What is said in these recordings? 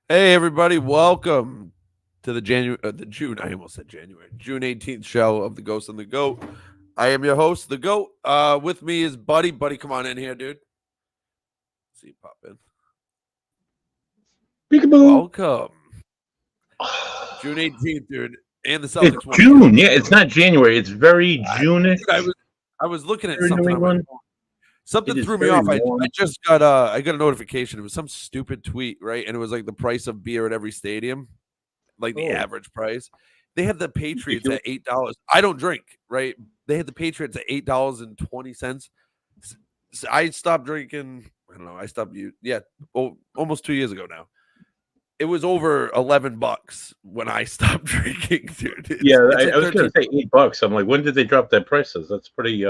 Hey everybody, welcome to the June. I almost said January, June 18th show of the Ghost and the Goat. I am your host, the Goat. With me is Buddy. Buddy, come on in here, dude. See you pop in. Peekaboo. Welcome, June 18th, dude. And the It's Celtics won again. June. Yeah, it's not January. It's very June-ish. Dude, I was looking at Here in New something on my England, phone. it Something is threw me very off. I warm. just got a notification. It was some stupid tweet, right? And it was like the price of beer at every stadium, like the Oh, average price. They had the Patriots ridiculous. at $8. I don't drink, right? They had the Patriots at $8.20. I stopped drinking. I don't know. I stopped almost 2 years ago now. It was over $11 when I stopped drinking, dude. Yeah, It's I at was gonna 13. say $8. I'm like, when did they drop their prices? That's pretty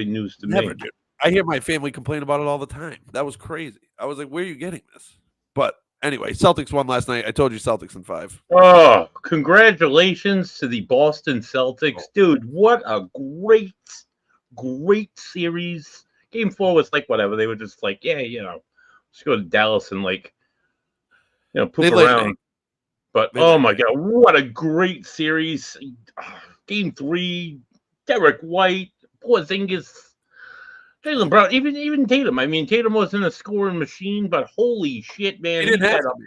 news to Never, me. dude. I hear my family complain about it all the time. That was crazy. I was like, where are you getting this? But anyway, Celtics won last night. I told you Celtics in 5. Oh, congratulations to the Boston Celtics, dude! What a great series. Game 4 was like whatever. They were just like, yeah, let's go to Dallas and They poop laid an egg. around. But They oh laid an my egg. god, what a great series! Game 3, Derek White, Porzingis, Jalen Brown, even Tatum. I mean, Tatum wasn't a scoring machine, but holy shit, He man, didn't have to be.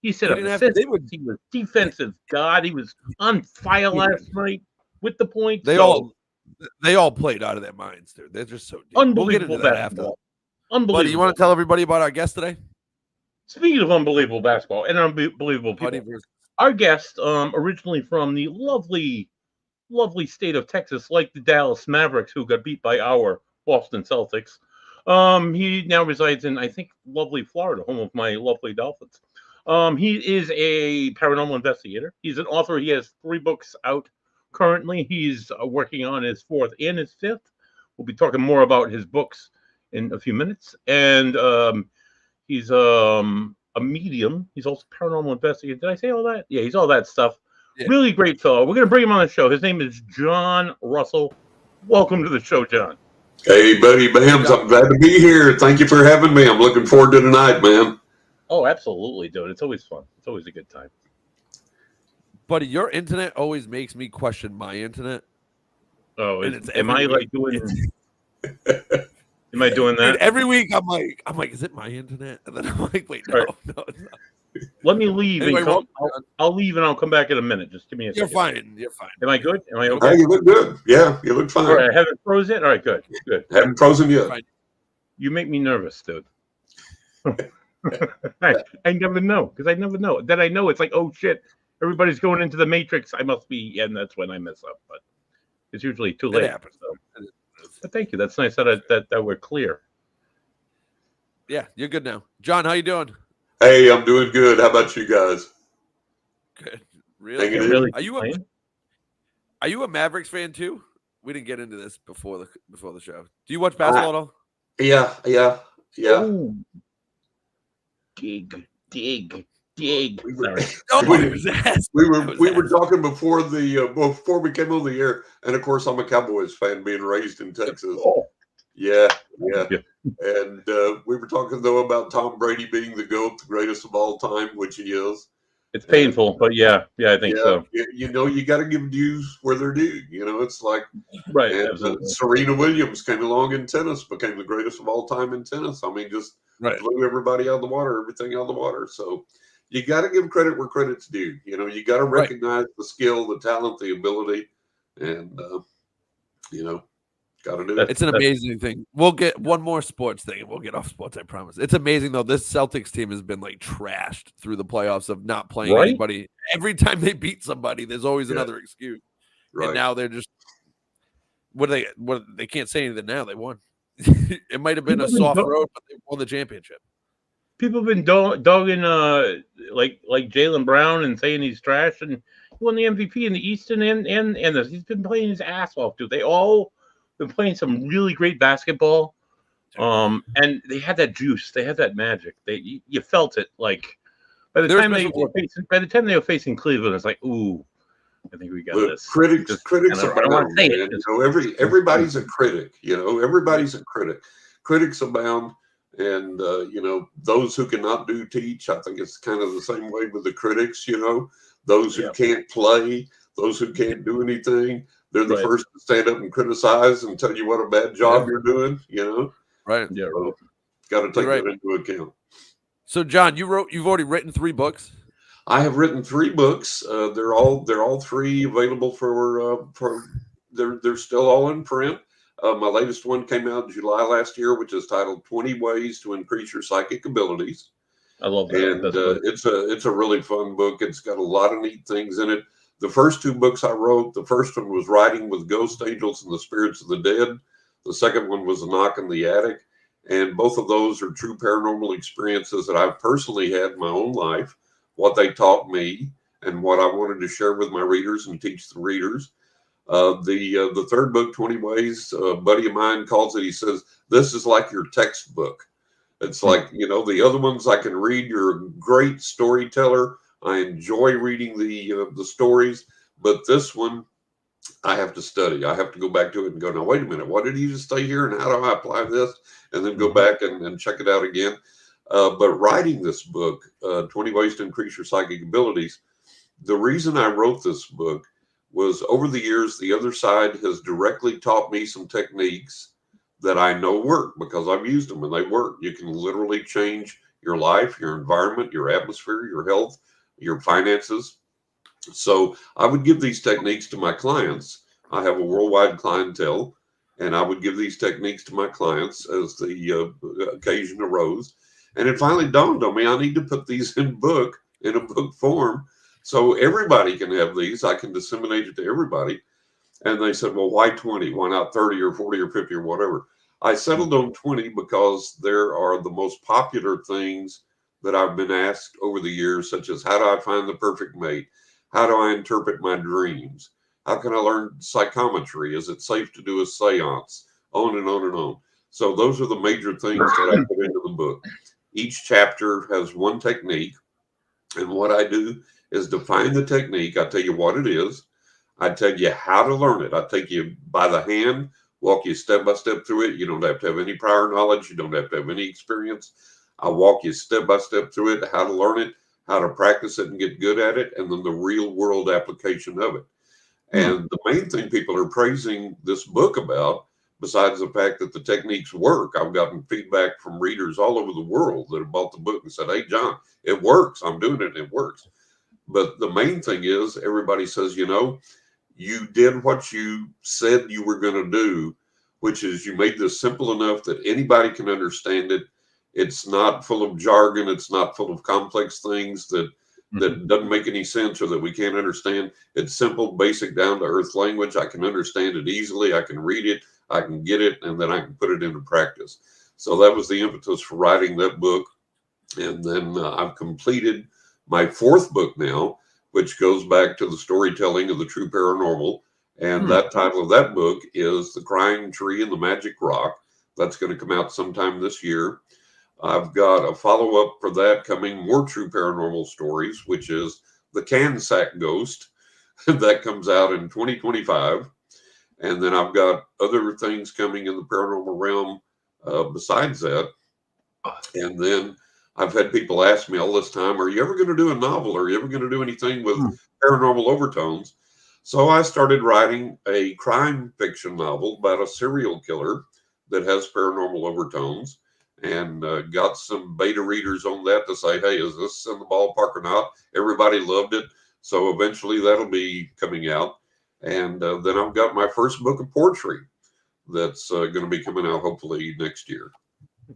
he set He up didn't have to. assists. He was defensive god. He was on fire last night with the points. They So all played out of their minds, dude. They're just so deep. We'll get unbelievable into that after. basketball. Buddy, you want Unbelievable. to tell everybody about our guest today? Speaking of unbelievable basketball and unbelievable Buddy people, versus our guest, originally from the lovely state of Texas, like the Dallas Mavericks, who got beat by our Boston Celtics. He now resides in, I think, lovely Florida, home of my lovely Dolphins. He is a paranormal investigator. He's an author. He has 3 books out currently. He's working on his 4th and his 5th. We'll be talking more about his books in a few minutes. And he's a medium. He's also a paranormal investigator. Did I say all that? Yeah, he's all that stuff. yeah. Really great fellow. We're going to bring him on the show. His name is John Russell. Welcome to the show, John. Hey, buddy Bams, I'm glad to be here. Thank you for having me. I'm looking forward to tonight, man. Oh, absolutely, dude. It's always fun. It's always a good time. Buddy, your internet always makes me question my internet. Oh, And it's am I every like doing? Am I doing And that? every week I'm like, is it my internet? And then I'm like, wait, no, All right. no, it's not. Let me leave Anyway, and come. welcome, I'll leave and I'll come back in a minute. Just give me a You're second. fine. You're fine. Am I good? Am I You're okay? Hey, you look good. Yeah, you look All fine. right, I haven't froze yet. All right, good. Haven't frozen yet. fine. You make me nervous, dude. I never know because I never know. Then I know it's like, oh shit, everybody's going into the Matrix. I must be, and that's when I mess up. But it's usually too It late. happens. So. But thank you. That's nice that we're clear. Yeah, you're good now. John, how you doing? Hey, I'm doing good. How about you guys? Good. Really? Hanging You're in? really Are playing? you a Mavericks fan too? We didn't get into this before the show. Do you watch basketball at all? Yeah. Oh, dig. We were, Sorry. Nobody was asking. we I were was we were asking. talking before we came on the air, and of course I'm a Cowboys fan, being raised in Texas. Oh, Yeah. yeah. And we were talking though about Tom Brady being the GOAT, the greatest of all time, which he is. It's painful, but yeah, I think so. You got to give dues where they're due. It's like, Right, and absolutely. Serena Williams came along in tennis, became the greatest of all time in tennis. I mean, just Right. blew everybody out of the water, everything out of the water. So you got to give credit where credit's due. You got to Right. recognize the skill, the talent, the ability, and got to do it. It's an amazing thing. We'll get one more sports thing and we'll get off sports, I promise. It's amazing though. This Celtics team has been like trashed through the playoffs of not playing Right? anybody. Every time they beat somebody, there's always Yeah. another excuse. Right. And now they're just they can't say anything now. They won. It might have been a soft road, but they won the championship. People have been dogging like Jalen Brown and saying he's trash, and he won the MVP in the Eastern and he's been playing his ass off, dude. They all been playing some really great basketball. And they had that juice, they had that magic. You felt it. Like by the They're time special they were facing Cleveland, it's like, ooh, I think we got Look, this. critics I don't want to say it. man. Everybody's a critic. Everybody's a critic. Critics abound. And, those who cannot do teach. I think it's kind of the same way with the critics, those who Yeah. can't play, those who can't do anything. They're the Right. first to stand up and criticize and tell you what a bad job Yeah. you're doing, Right. Yeah. So, got to take You're right. that into account. So, John, you've already written 3 books. I have written 3 books. They're all 3 available for they're still all in print. My latest one came out in July last year, which is titled 20 Ways to Increase Your Psychic Abilities. I love that. And That's good. it's a really fun book. It's got a lot of neat things in it. The first 2 books I wrote, the first one was Writing with Ghost Angels and the Spirits of the Dead. The second one was A Knock in the Attic. And both of those are true paranormal experiences that I've personally had in my own life, what they taught me, and what I wanted to share with my readers and teach the readers. The third book, 20 Ways, a buddy of mine calls it, he says, this is like your textbook. It's like, the other ones I can read. You're a great storyteller. I enjoy reading the stories, but this one I have to study. I have to go back to it and go, now, wait a minute. What did he just say here? And how do I apply this? And then go back and check it out again. But writing this book, 20 Ways to Increase Your Psychic Abilities, the reason I wrote this book was over the years, the other side has directly taught me some techniques that I know work because I've used them and they work. You can literally change your life, your environment, your atmosphere, your health, your finances. So I would give these techniques to my clients. I have a worldwide clientele, and I would give these techniques to my clients as the occasion arose. And it finally dawned on me, I need to put these in a book form, so everybody can have these. I can disseminate it to everybody. And they said, well, why 20? Why not 30 or 40 or 50 or whatever? I settled on 20 because there are the most popular things that I've been asked over the years, such as how do I find the perfect mate? How do I interpret my dreams? How can I learn psychometry? Is it safe to do a seance? On and on and on. So those are the major things that I put into the book. Each chapter has one technique. And what I do is define the technique. I tell you what it is. I tell you how to learn it. I take you by the hand, walk you step by step through it. You don't have to have any prior knowledge. You don't have to have any experience. I walk you step by step through it, how to learn it, how to practice it and get good at it, and then the real world application of it. And the main thing people are praising this book about, besides the fact that the techniques work, I've gotten feedback from readers all over the world that have bought the book and said, hey, John, it works. I'm doing it and it works. But the main thing is everybody says, you did what you said you were going to do, which is you made this simple enough that anybody can understand it. It's not full of jargon. It's not full of complex things that doesn't make any sense or that we can't understand. It's simple, basic, down to earth language. I can understand it easily. I can read it. I can get it, and then I can put it into practice. So that was the impetus for writing that book. And then I've completed my 4th book now, which goes back to the storytelling of the true paranormal. And that title of that book is The Crying Tree and the Magic Rock. That's going to come out sometime this year. I've got a follow-up for that coming, more true paranormal stories, which is The Cansack Ghost. That comes out in 2025. And then I've got other things coming in the paranormal realm besides that. And then I've had people ask me all this time, are you ever going to do a novel? Are you ever going to do anything with paranormal overtones? So I started writing a crime fiction novel about a serial killer that has paranormal overtones, and got some beta readers on that to say, hey, is this in the ballpark or not? Everybody loved it. So eventually that'll be coming out. And then I've got my first book of poetry that's going to be coming out hopefully next year.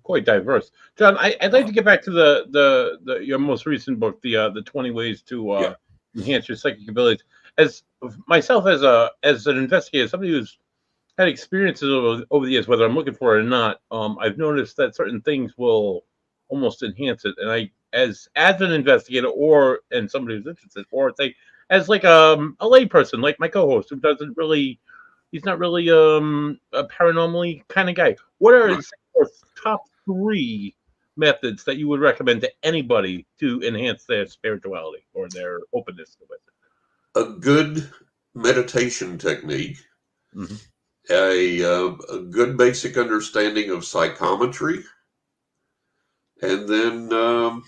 Quite diverse, John. I'd like to get back to the your most recent book, the 20 ways to enhance your psychic abilities. As myself, as an investigator, somebody who's had experiences over the years, whether I'm looking for it or not, I've noticed that certain things will almost enhance it. And I, as an investigator, and somebody who's interested, or say as like a layperson, like my co-host, who doesn't really, he's not really a paranormally kind of guy. What are your top 3 methods that you would recommend to anybody to enhance their spirituality or their openness to it? A good meditation technique, a good basic understanding of psychometry, And then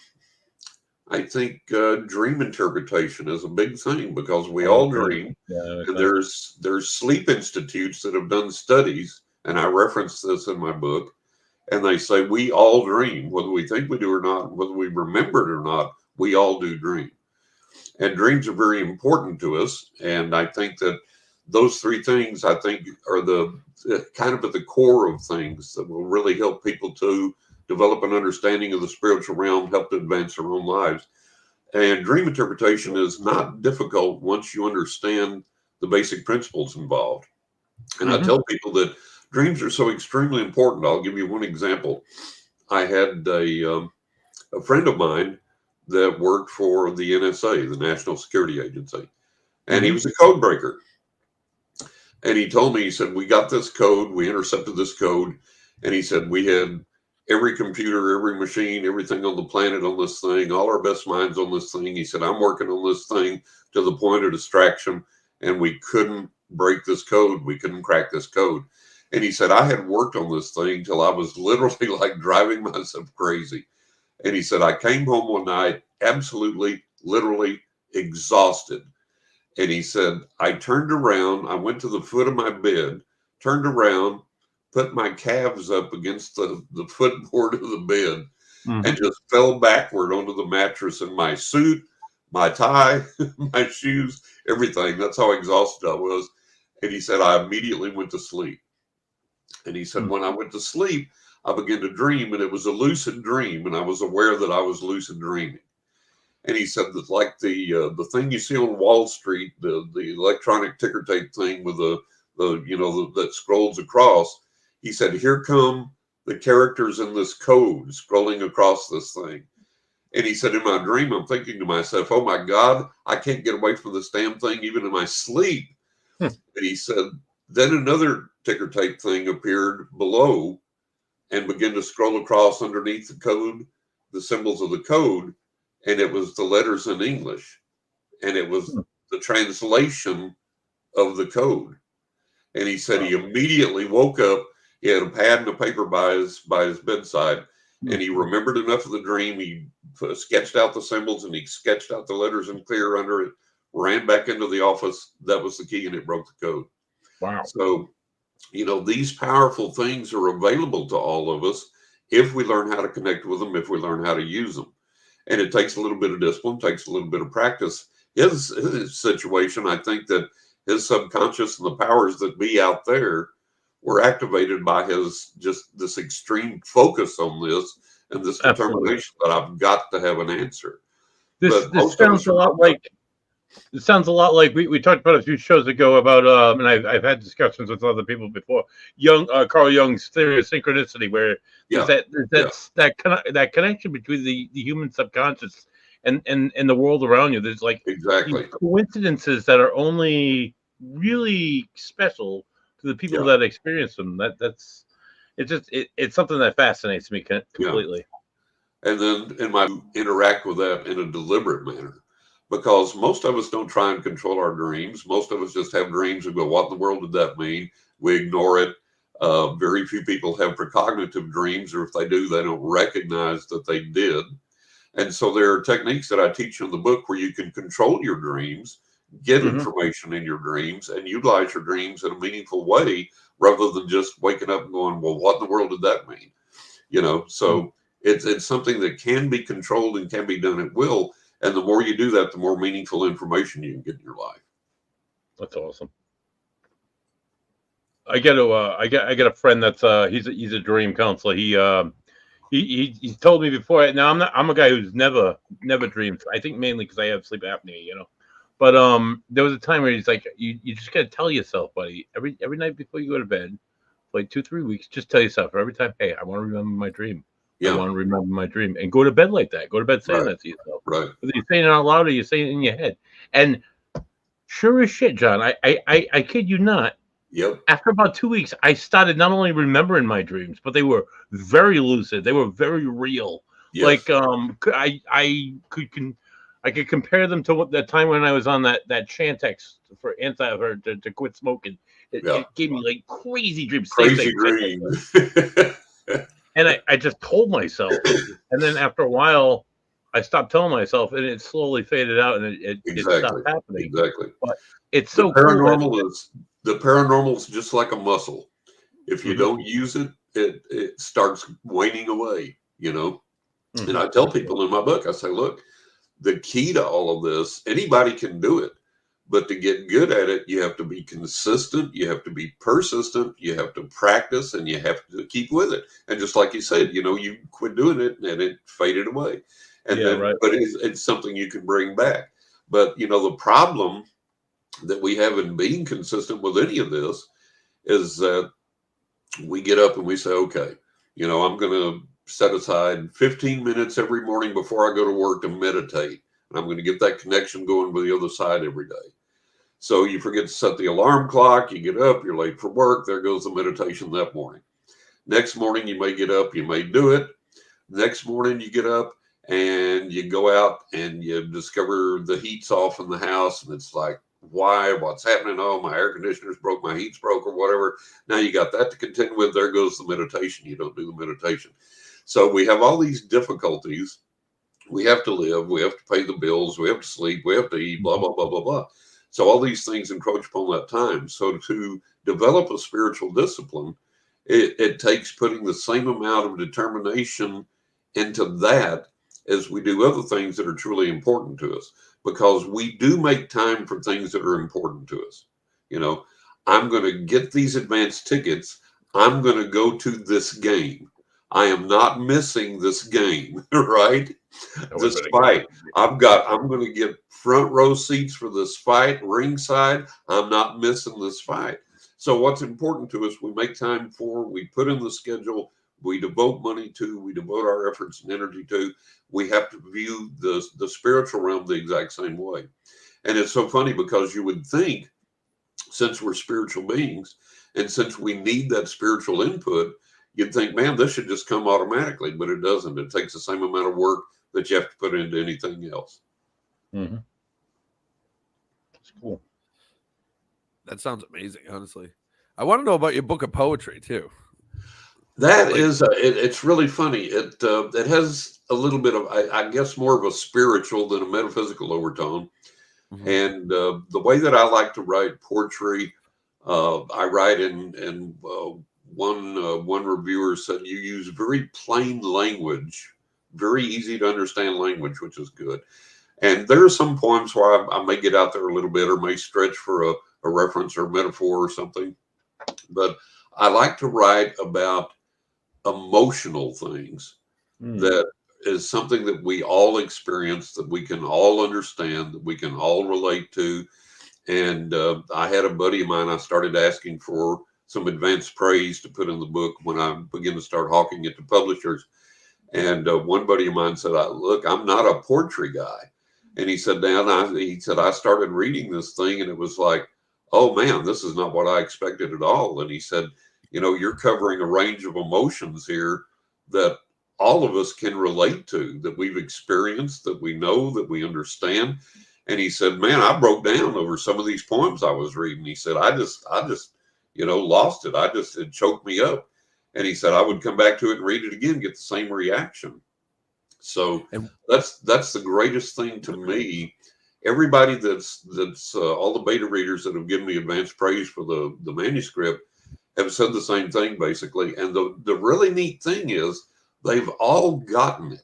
I think dream interpretation is a big thing because we all dream. Yeah, And okay. there's sleep institutes that have done studies, and I reference this in my book, and they say we all dream, whether we think we do or not, whether we remember it or not, we all do dream. And dreams are very important to us. And I think that those three things, I think, are the kind of at the core of things that will really help people to develop an understanding of the spiritual realm, help to advance their own lives. And dream interpretation is not difficult once you understand the basic principles involved. And I tell people that dreams are so extremely important. I'll give you one example. I had a friend of mine that worked for the NSA, the National Security Agency, and he was a code breaker. And he told me, he said, we got this code, we intercepted this code, and he said, we had every computer, every machine, everything on the planet on this thing, all our best minds on this thing. He said, I'm working on this thing to the point of distraction, and we couldn't break this code. We couldn't crack this code. And he said, I had worked on this thing till I was literally like driving myself crazy. And he said, I came home one night absolutely, literally exhausted. And he said, I turned around, I went to the foot of my bed, turned around, put my calves up against the footboard of the bed, and just fell backward onto the mattress in my suit, my tie, my shoes, everything. That's how exhausted I was. And he said, I immediately went to sleep. And he said, when I went to sleep, I began to dream, and it was a lucid dream, and I was aware that I was lucid dreaming. And he said that like the thing you see on Wall Street, the electronic ticker tape thing with the that scrolls across. He said, here come the characters in this code scrolling across this thing. And he said, in my dream, I'm thinking to myself, oh my God, I can't get away from this damn thing even in my sleep. And he said, then another ticker tape thing appeared below and began to scroll across underneath the code, the symbols of the code. And it was the letters in English, and it was the translation of the code. And he said he immediately woke up. He had a pad and a paper by his bedside, and he remembered enough of the dream. He sketched out the symbols, and he sketched out the letters in clear under it, ran back into the office. That was the key, and it broke the code. Wow. So, these powerful things are available to all of us if we learn how to connect with them, if we learn how to use them. And it takes a little bit of discipline, takes a little bit of practice. His situation, I think that his subconscious and the powers that be out there were activated by his just this extreme focus on this and this determination that I've got to have an answer. This sounds a lot like we talked about a few shows ago about and I've had discussions with other people before. Carl Jung's theory of synchronicity, where there's that connection between the human subconscious and the world around you. There's like exactly coincidences that are only really special to the people that experience them. It's something that fascinates me completely. And then interact with that in a deliberate manner. Because most of us don't try and control our dreams. Most of us just have dreams and go, what in the world did that mean? We ignore it. Very few people have precognitive dreams, or if they do, they don't recognize that they did. And so there are techniques that I teach in the book where you can control your dreams, get information in your dreams, and utilize your dreams in a meaningful way rather than just waking up and going, well, what in the world did that mean? So it's something that can be controlled and can be done at will. And the more you do that, the more meaningful information you can get in your life. That's awesome. I get a friend that's he's a dream counselor. He's told me before. Now I'm a guy who's never dreamed. I think mainly because I have sleep apnea, But there was a time where he's like, you just gotta tell yourself, buddy, every night before you go to bed, for like 2-3 weeks, just tell yourself every time, hey, I want to remember my dream. I want to remember my dream, and go to bed like that. Go to bed saying that to yourself. Right. Whether you're saying it out loud or you're saying it in your head. And sure as shit, John, I kid you not. Yep. After about 2 weeks, I started not only remembering my dreams, but they were very lucid. They were very real. Yes. Like I could compare them to that time when I was on that Chantix for to quit smoking. It gave me like crazy dreams. Crazy dreams. And I just told myself. And then after a while, I stopped telling myself, and it slowly faded out, and it Exactly. stopped happening. Exactly. But it's The so cool. paranormal is just like a muscle. If you Mhm. don't use it, it starts waning away, you know. Mhm. And I tell people in my book, I say, look, the key to all of this, anybody can do it, but to get good at it, you have to be consistent, you have to be persistent, you have to practice, and you have to keep with it. And just like you said, you know, you quit doing it and it faded away. And Yeah, then, right. but it's something you can bring back. But, you know, the problem that we have in being consistent with any of this is that we get up and we say, okay, you know, I'm going to set aside 15 minutes every morning before I go to work to meditate. And I'm going to get that connection going with the other side every day. So you forget to set the alarm clock. You get up, you're late for work. There goes the meditation that morning. Next morning, you may get up, you may do it. Next morning, you get up and you go out and you discover the heat's off in the house. And it's like, why? What's happening? Oh, my air conditioner's broke, my heat's broke, or whatever. Now you got that to contend with. There goes the meditation. You don't do the meditation. So we have all these difficulties. We have to live. We have to pay the bills. We have to sleep. We have to eat, blah, blah, blah, blah, blah. So all these things encroach upon that time. So to develop a spiritual discipline, it takes putting the same amount of determination into that as we do other things that are truly important to us, because we do make time for things that are important to us. You know, I'm going to get these advance tickets. I'm going to go to this game. I am not missing this game, right? This fight. I'm going to get front row seats for this fight, ringside. I'm not missing this fight. So what's important to us, we make time for, we put in the schedule, we devote money to, we devote our efforts and energy to. We have to view the spiritual realm the exact same way. And it's so funny because you would think, since we're spiritual beings and since we need that spiritual input, you'd think, man, this should just come automatically, but it doesn't. It takes the same amount of work that you have to put into anything else. Mm-hmm. That's cool. That sounds amazing, honestly. I want to know about your book of poetry too. That is, it's really funny. It has a little bit of, I guess, more of a spiritual than a metaphysical overtone. Mm-hmm. And the way that I like to write poetry, I write in one reviewer said you use very plain language, very easy to understand language, which is good. And there are some poems where I may get out there a little bit or may stretch for a reference or metaphor or something. But I like to write about emotional things that is something that we all experience, that we can all understand, that we can all relate to. And I had a buddy of mine, I started asking for some advance praise to put in the book when I began to start hawking it to publishers. And one buddy of mine said, look, I'm not a poetry guy. And he said, I started reading this thing and it was like, oh man, this is not what I expected at all. And he said, you know, you're covering a range of emotions here that all of us can relate to, that we've experienced, that we know, that we understand. And he said, man, I broke down over some of these poems I was reading. He said, I just, you know, lost it. It choked me up. And he said, I would come back to it and read it again, get the same reaction. So that's the greatest thing to me. Everybody that's all the beta readers that have given me advanced praise for the manuscript have said the same thing basically. And the really neat thing is they've all gotten it.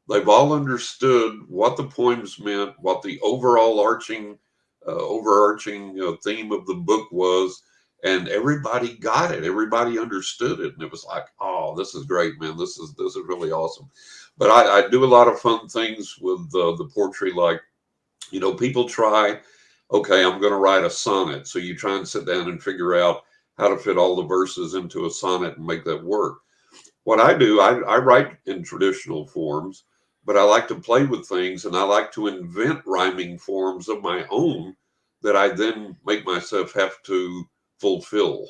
They've all understood what the poems meant, what the overarching theme of the book was, and everybody got it. Everybody understood it, and it was like, oh, this is great, man. This is really awesome. But I do a lot of fun things with the poetry, like, you know, people try, okay, I'm going to write a sonnet. So you try and sit down and figure out how to fit all the verses into a sonnet and make that work. What I do, I write in traditional forms, but I like to play with things and I like to invent rhyming forms of my own that I then make myself have to fulfill.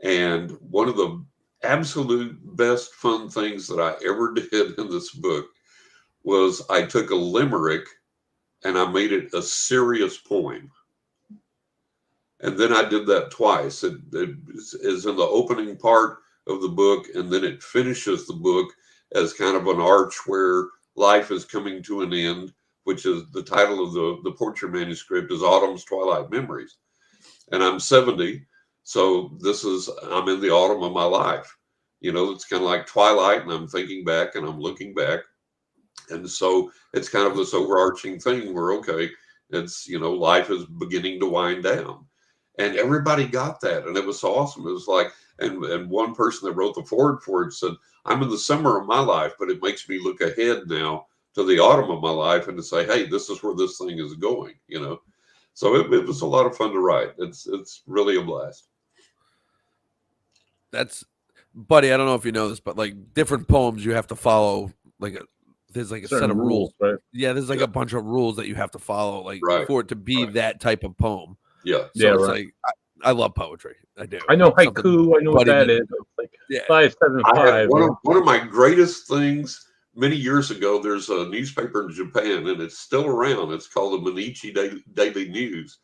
And one of the absolute best fun things that I ever did in this book was I took a limerick and I made it a serious poem. And then I did that twice. It is in the opening part of the book, and then it finishes the book as kind of an arch where life is coming to an end, which is the title of the portrait manuscript is Autumn's Twilight Memories. And I'm 70, so I'm in the autumn of my life. You know, it's kind of like twilight, and I'm thinking back and I'm looking back. And so it's kind of this overarching thing where, okay, it's, you know, life is beginning to wind down. And everybody got that. And it was so awesome. It was like, and one person that wrote the foreword for it said, I'm in the summer of my life, but it makes me look ahead now to the autumn of my life and to say, hey, this is where this thing is going, you know. So it was a lot of fun to write. It's really a blast. That's, buddy, I don't know if you know this, but like different poems you have to follow, there's like a set of rules. Right? Yeah, there's like a bunch of rules that you have to follow, like for it to be that type of poem. Yeah. So it's like I love poetry. I do. I know haiku. I know what that is. It's like 575. One of my greatest things many years ago. There's a newspaper in Japan, and it's still around. It's called the Mainichi Daily News,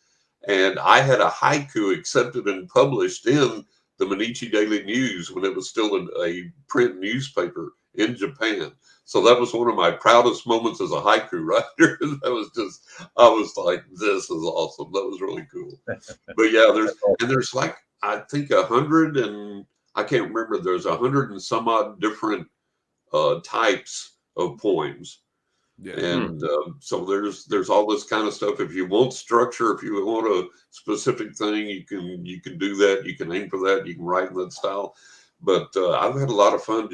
and I had a haiku accepted and published in the Mainichi Daily News when it was still a print newspaper in Japan. So that was one of my proudest moments as a haiku writer. I was like, this is awesome. That was really cool. But yeah, there's like, I think 100 and I can't remember. There's 100 and some odd different types of poems. Yeah. And so there's all this kind of stuff. If you want structure, if you want a specific thing, you can do that. You can aim for that. You can write in that style. But I've had a lot of fun.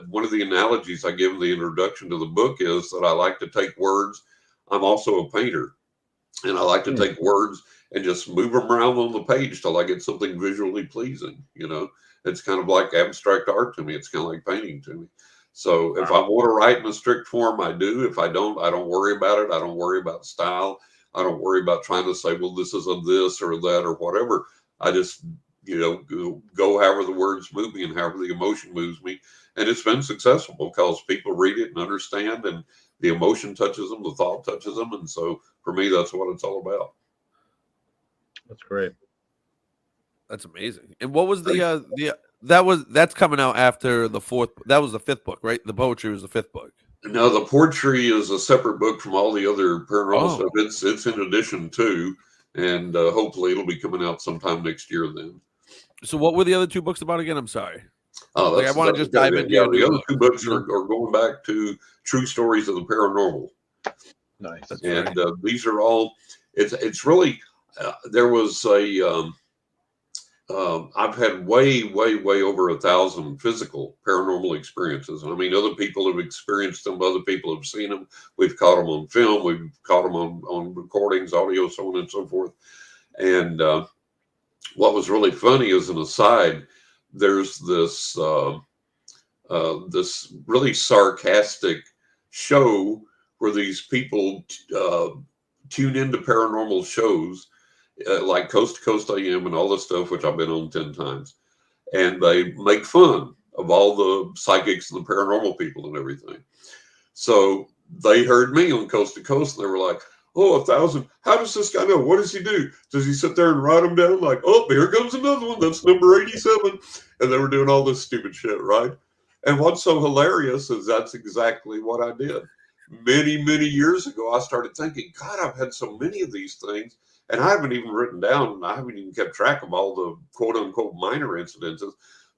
One of the analogies I give in the introduction to the book is that I like to take words. I'm also a painter, and I like to take words and just move them around on the page till I get something visually pleasing. You know, it's kind of like abstract art to me. It's kind of like painting to me. So if I want to write in a strict form, I do. If I don't worry about it. I don't worry about style. I don't worry about trying to say, well, this is a this or that or whatever. I just, you know, go however the words move me and however the emotion moves me. And it's been successful because people read it and understand, and the emotion touches them, the thought touches them. And so for me, that's what it's all about. That's great. That's amazing. And what was that's coming out after the fourth? That was the fifth book, right? The poetry was the fifth book. No, the poetry is a separate book from all the other paranormal stuff. It's in addition to, and hopefully it'll be coming out sometime next year then. So what were the other two books about again? I'm sorry. Oh, I want to just dive into your the other two books are going back to true stories of the paranormal. Nice. And these are all, it's really, there was I've had way over 1,000 physical paranormal experiences. I mean, other people have experienced them. Other people have seen them. We've caught them on film. We've caught them on recordings, audio, so on and so forth. And what was really funny as an aside, there's this this really sarcastic show where these people tune into paranormal shows like Coast to Coast AM and all this stuff, which I've been on 10 times. And they make fun of all the psychics and the paranormal people and everything. So they heard me on Coast to Coast and they were like, oh, 1,000. How does this guy know? What does he do? Does he sit there and write them down like, oh, here comes another one. That's number 87. And they were doing all this stupid shit, right? And what's so hilarious is that's exactly what I did. Many years ago, I started thinking, God, I've had so many of these things. And I haven't even written down, I haven't even kept track of all the quote unquote minor incidences.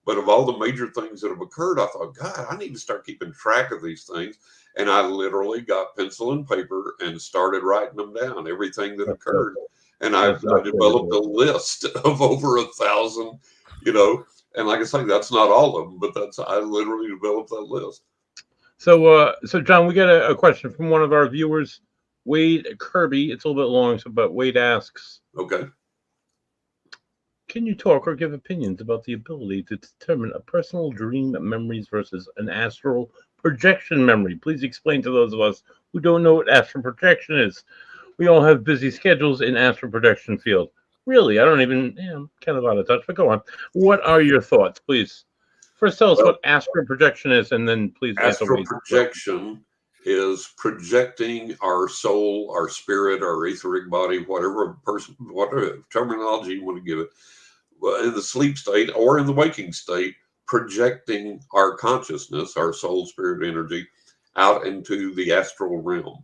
But of all the major things that have occurred, I thought, God, I need to start keeping track of these things. And I literally got pencil and paper and started writing them down, everything that occurred. And I developed a list of over 1,000, you know. And like I say, that's not all of them, but I literally developed that list. So, John, we got a question from one of our viewers, Wade Kirby. It's a little bit long, but Wade asks, okay, can you talk or give opinions about the ability to determine a personal dream memories versus an astral projection memory? Please explain to those of us who don't know what astral projection is. We all have busy schedules in astral projection field. Really, I don't even, I'm kind of out of touch, but go on. What are your thoughts, please? First, tell us what astral projection is, and then please answer. Astral projection is projecting our soul, our spirit, our etheric body, whatever terminology you want to give it. in the sleep state or in the waking state, projecting our consciousness, our soul, spirit, energy out into the astral realm,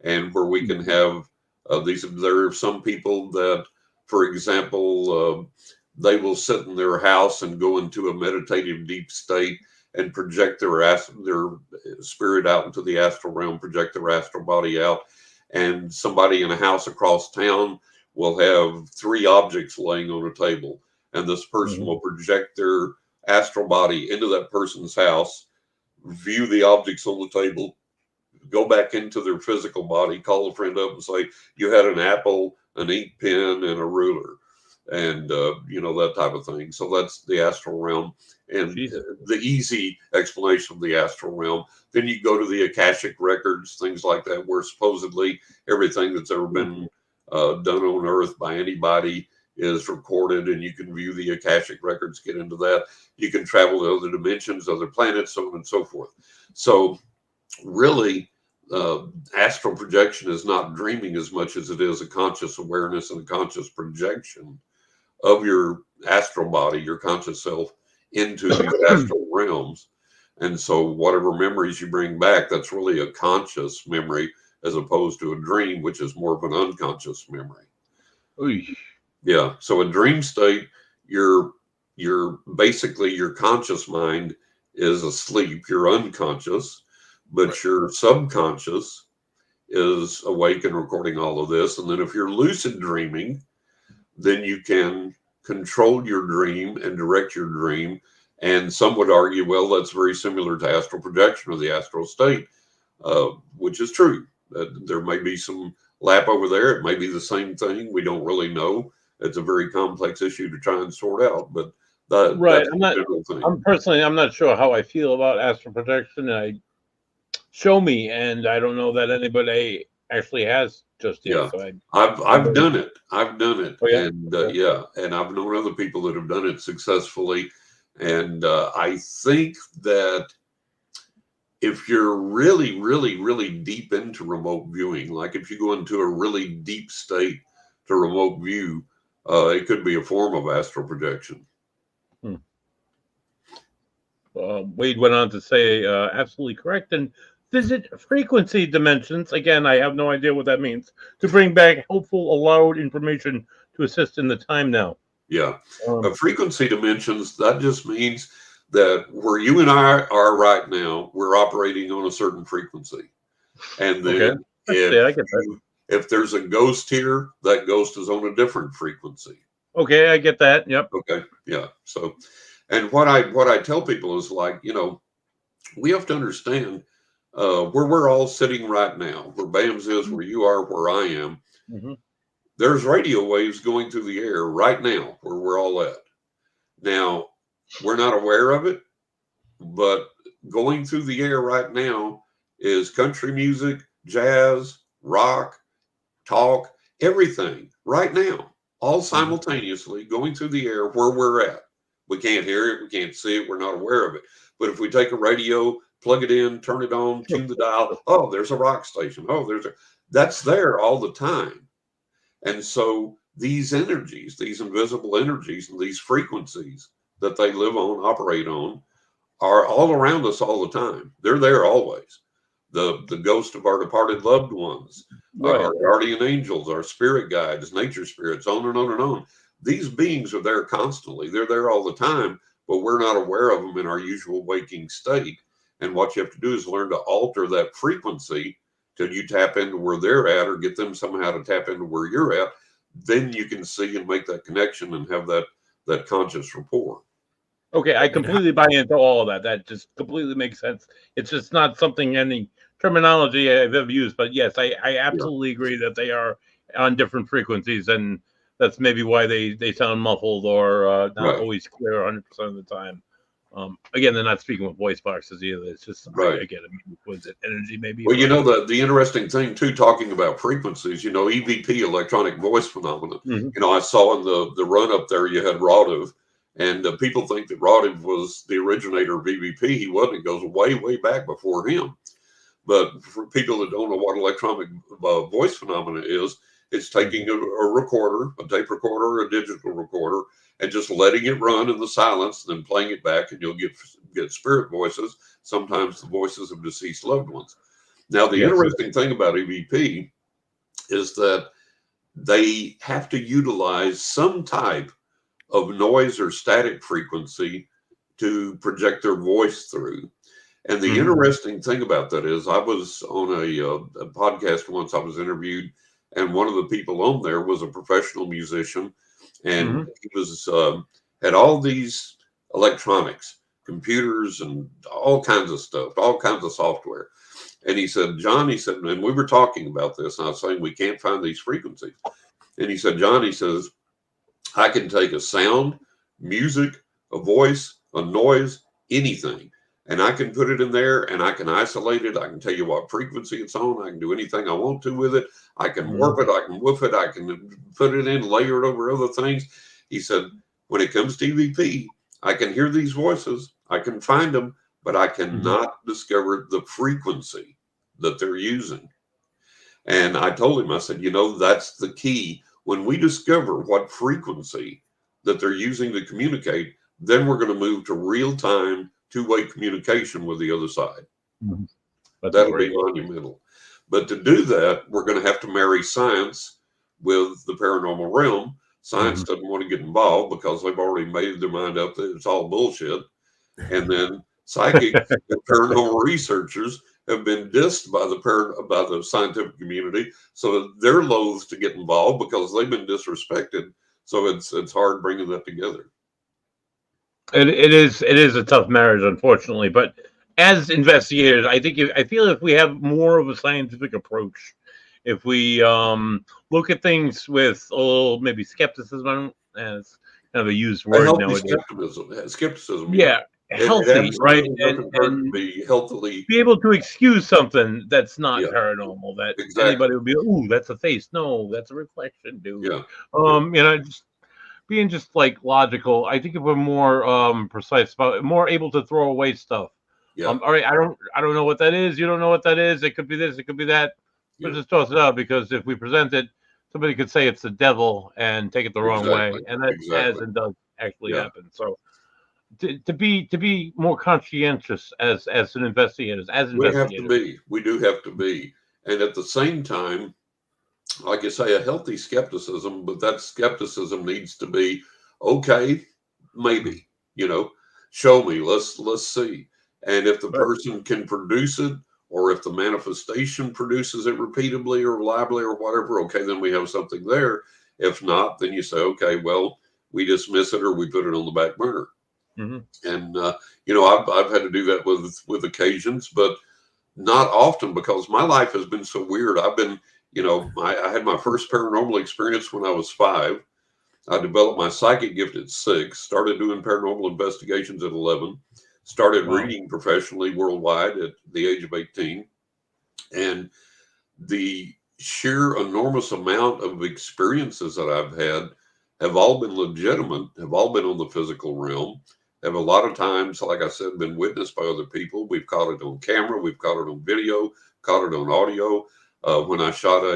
and where we can have there are some people that, for example, they will sit in their house and go into a meditative deep state and project their spirit out into the astral realm, project their astral body out. And somebody in a house across town will have 3 objects laying on a table, and this person will project their astral body into that person's house, view the objects on the table, go back into their physical body, call a friend up and say, you had an apple, an ink pen, and a ruler, and that type of thing. So that's the astral realm, and the easy explanation of the astral realm. Then you go to the Akashic records, things like that, where supposedly everything that's ever been done on Earth by anybody is recorded, and you can view the Akashic records, get into that. You can travel to other dimensions, other planets, so on and so forth. So really, astral projection is not dreaming as much as it is a conscious awareness and a conscious projection of your astral body, your conscious self, into these astral realms. And so whatever memories you bring back, that's really a conscious memory as opposed to a dream, which is more of an unconscious memory. Oy. Yeah. So a dream state, you're basically, your conscious mind is asleep, you're unconscious, but your subconscious is awake and recording all of this. And then if you're lucid dreaming, then you can control your dream and direct your dream. And some would argue, well, that's very similar to astral projection or the astral state, which is true. There may be some lap over there. It may be the same thing. We don't really know. It's a very complex issue to try and sort out. But right, that's I'm not sure how I feel about astral projection. Show me, and I don't know that anybody actually has just yet. Yeah, So I've done it. I've done it, oh, yeah? and and I've known other people that have done it successfully. And I think that if you're really, really, really deep into remote viewing, like if you go into a really deep state to remote view, it could be a form of astral projection. Wade went on to say, absolutely correct. And visit frequency dimensions. Again, I have no idea what that means. To bring back helpful, allowed information to assist in the time now. Yeah. Frequency dimensions, that just means that where you and I are right now, we're operating on a certain frequency. And then if there's a ghost here, that ghost is on a different frequency. Okay, I get that. Yep. Okay. Yeah. So, and what I tell people is, like, we have to understand where we're all sitting right now, where BAMS is, where you are, where I am. There's radio waves going through the air right now where we're all at. Now, we're not aware of it, but going through the air right now is country music, jazz, rock, talk, everything right now, all simultaneously going through the air where we're at. We can't hear it, we can't see it, we're not aware of it. But if we take a radio, plug it in, turn it on, tune the dial, oh, there's a rock station. Oh, that's there all the time. And so these energies, these invisible energies, and these frequencies that they live on, operate on, are all around us all the time. They're there always. The ghost of our departed loved ones, our guardian angels, our spirit guides, nature spirits, on and on and on. These beings are there constantly. They're there all the time, but we're not aware of them in our usual waking state. And what you have to do is learn to alter that frequency till you tap into where they're at, or get them somehow to tap into where you're at. Then you can see and make that connection and have that conscious rapport. Okay, I completely buy into all of that. That just completely makes sense. It's just not something, any terminology I've ever used. But yes, I absolutely agree that they are on different frequencies, and that's maybe why they sound muffled or not always clear 100% of the time. Again, they're not speaking with voice boxes either. It's just again, was it energy maybe? Well, the interesting thing too, talking about frequencies, EVP, electronic voice phenomenon. I saw in the run up there you had Rodiv, and people think that Rodiv was the originator of EVP. He wasn't. It goes way, way back before him. But for people that don't know what electronic voice phenomena is, It's taking a recorder, a tape recorder, or a digital recorder, and just letting it run in the silence, then playing it back, and you'll get spirit voices, sometimes the voices of deceased loved ones. Now, the interesting thing about EVP is that they have to utilize some type of noise or static frequency to project their voice through. And the interesting thing about that is, I was on a podcast once, I was interviewed, and one of the people on there was a professional musician, and he was had all these electronics, computers, and all kinds of stuff, all kinds of software. And he said, John, he said, and we were talking about this, and I was saying, we can't find these frequencies. And he said, John, he says, I can take a sound, music, a voice, a noise, anything, and I can put it in there, and I can isolate it. I can tell you what frequency it's on. I can do anything I want to with it. I can warp it. I can woof it. I can put it in, layer it over other things. He said, when it comes to EVP, I can hear these voices. I can find them, but I cannot discover the frequency that they're using. And I told him, I said, that's the key. When we discover what frequency that they're using to communicate, then we're going to move to real-time two-way communication with the other side. That'll be monumental. But to do that, we're going to have to marry science with the paranormal realm. Science doesn't want to get involved because they've already made their mind up that it's all bullshit. And then psychics and paranormal researchers have been dissed by the scientific community, so they're loath to get involved because they've been disrespected. So it's hard bringing that together. It is a tough marriage, unfortunately. But as investigators, I feel if we have more of a scientific approach, if we look at things with a little maybe skepticism, as kind of a used word nowadays. Skepticism. Yeah. Healthy, right? And be healthily be able to excuse something that's not paranormal. That anybody would be, ooh, that's a face. No, that's a reflection, dude. Just being just like logical. I think if we're more precise about it, more able to throw away stuff. All right, I don't know what that is. You don't know what that is. It could be this. It could be that. But just toss it out, because if we present it, somebody could say it's the devil and take it the wrong way, and that has and does actually happen. So. To be more conscientious as an investigators, we do have to be, and at the same time, like you say, a healthy skepticism, but that skepticism needs to be okay, maybe, show me, let's see. And if the person can produce it, or if the manifestation produces it repeatedly or reliably or whatever, okay, then we have something there. If not, then you say, okay, well, we dismiss it or we put it on the back burner. And I've had to do that with occasions, but not often, because my life has been so weird. I've been, I had my first paranormal experience when I was 5. I developed my psychic gift at 6, started doing paranormal investigations at 11, started reading professionally worldwide at the age of 18. And the sheer enormous amount of experiences that I've had have all been legitimate, have all been on the physical realm, have a lot of times, like I said, been witnessed by other people. We've caught it on camera, we've caught it on video, caught it on audio. When I shot a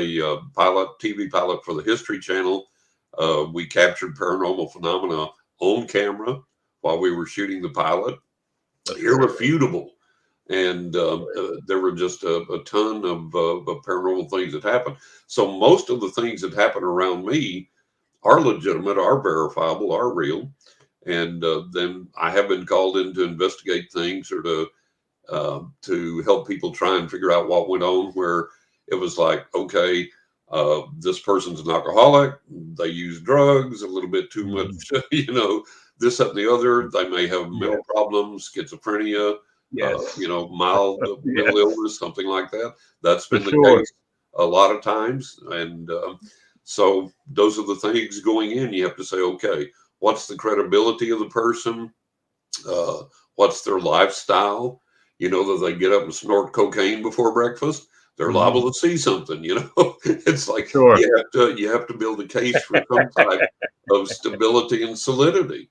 TV pilot for the History Channel, we captured paranormal phenomena on camera while we were shooting the pilot. Irrefutable. And there were just a ton of paranormal things that happened. So most of the things that happen around me are legitimate, are verifiable, are real. And then I have been called in to investigate things, or to help people try and figure out what went on, where it was like, okay, this person's an alcoholic, they use drugs a little bit too much, this, that, and the other. They may have mental problems, schizophrenia, mild mental illness, something like that. That's been the case a lot of times. And so those are the things going in. You have to say, okay, what's the credibility of the person? What's their lifestyle? That they get up and snort cocaine before breakfast. They're liable to see something. It's like you have to build a case for some type of stability and solidity.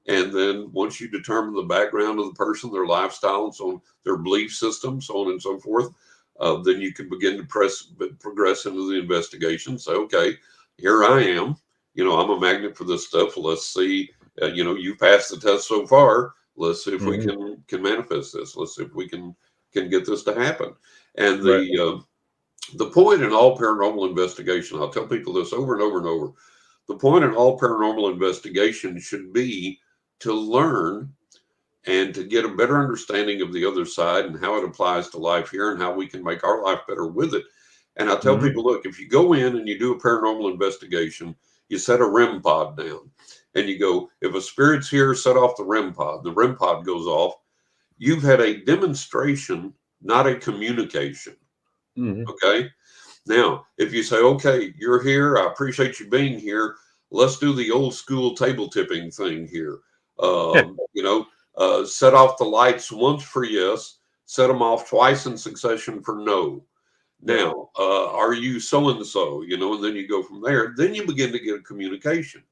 And then once you determine the background of the person, their lifestyle, and so on, their belief system, so on and so forth, then you can begin to progress into the investigation. Say, okay, here I am. I'm a magnet for this stuff. Let's see. You passed the test so far. Let's see if we can manifest this. Let's see if we can get this to happen. And the point in all paranormal investigation, I'll tell people this over and over and over. The point in all paranormal investigation should be to learn and to get a better understanding of the other side and how it applies to life here and how we can make our life better with it. And I tell people, look, if you go in and you do a paranormal investigation, you set a REM pod down and you go, if a spirit's here, set off the REM pod. The REM pod goes off. You've had a demonstration, not a communication. Okay. Now, if you say, okay, you're here, I appreciate you being here. Let's do the old school table tipping thing here. Set off the lights once for yes, set them off twice in succession for no. Now, are you so-and-so, and then you go from there. Then you begin to get a communication.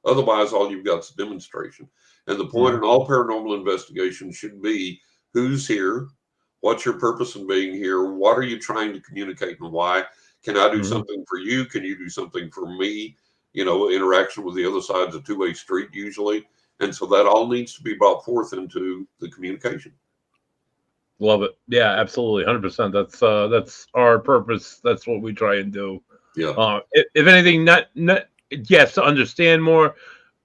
Otherwise, all you've got is a demonstration. And the point in all paranormal investigation should be who's here, what's your purpose in being here, what are you trying to communicate and why? Can I do something for you? Can you do something for me? Interaction with the other side's a two-way street usually. And so that all needs to be brought forth into the communication. Love it. Yeah, absolutely. 100%. That's our purpose. That's what we try and do. Yeah. If anything, yes, to understand more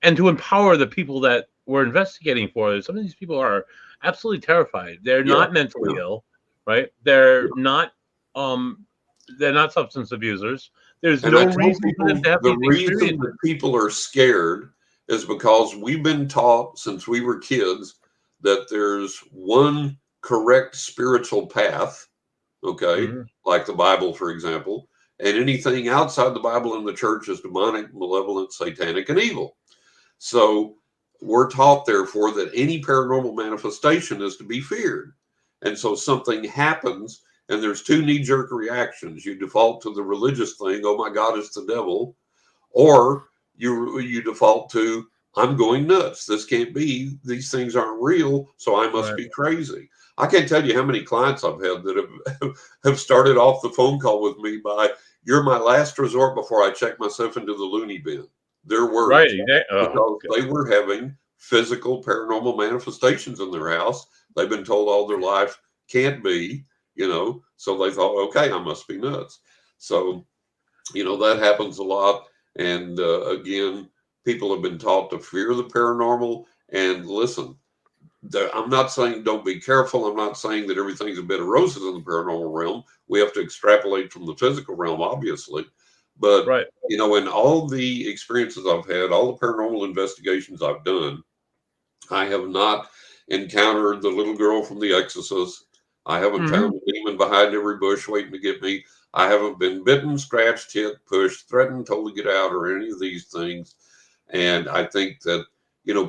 and to empower the people that we're investigating for. Some of these people are absolutely terrified. They're not mentally ill, right? They're not substance abusers. There's no reason for them to have the reason that people are scared is because we've been taught since we were kids that there's one correct spiritual path, okay, like the Bible, for example, and anything outside the Bible and the church is demonic, malevolent, satanic, and evil. So we're taught, therefore, that any paranormal manifestation is to be feared. And so something happens, and there's two knee-jerk reactions. You default to the religious thing, oh my God, it's the devil, or you default to, I'm going nuts. This can't be. These things aren't real, so I must be crazy. I can't tell you how many clients I've had that have started off the phone call with me by, you're my last resort before I check myself into the loony bin. Their words. Because they were having physical paranormal manifestations in their house. They've been told all their life can't be, so they thought, okay, I must be nuts. So, that happens a lot. And again, people have been taught to fear the paranormal. And listen, I'm not saying don't be careful. I'm not saying that everything's a bed of roses in the paranormal realm. We have to extrapolate from the physical realm, obviously. But, in all the experiences I've had, all the paranormal investigations I've done, I have not encountered the little girl from The Exorcist. I haven't found a demon behind every bush waiting to get me. I haven't been bitten, scratched, hit, pushed, threatened, told to get out, or any of these things. And I think that,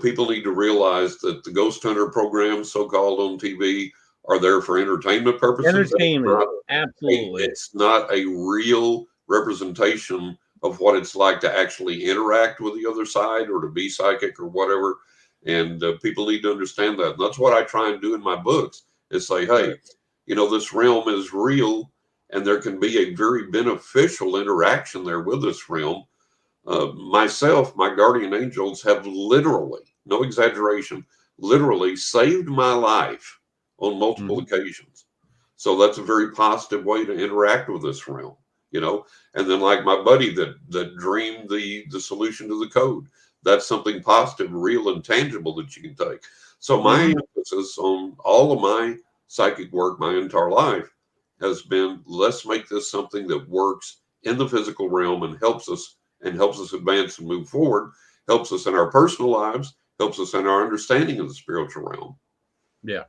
people need to realize that the ghost hunter programs, so-called on TV, are there for entertainment purposes. Entertainment, absolutely. It's not a real representation of what it's like to actually interact with the other side or to be psychic or whatever. And people need to understand that. And that's what I try and do in my books is say, hey, this realm is real. And there can be a very beneficial interaction there with this realm. Myself, my guardian angels have literally, no exaggeration, literally saved my life on multiple occasions. So that's a very positive way to interact with this realm, And then like my buddy that dreamed the solution to the code, that's something positive, real, and tangible that you can take. So my emphasis on all of my psychic work my entire life has been, let's make this something that works in the physical realm and helps us advance and move forward, helps us in our personal lives, helps us in our understanding of the spiritual realm. Yeah,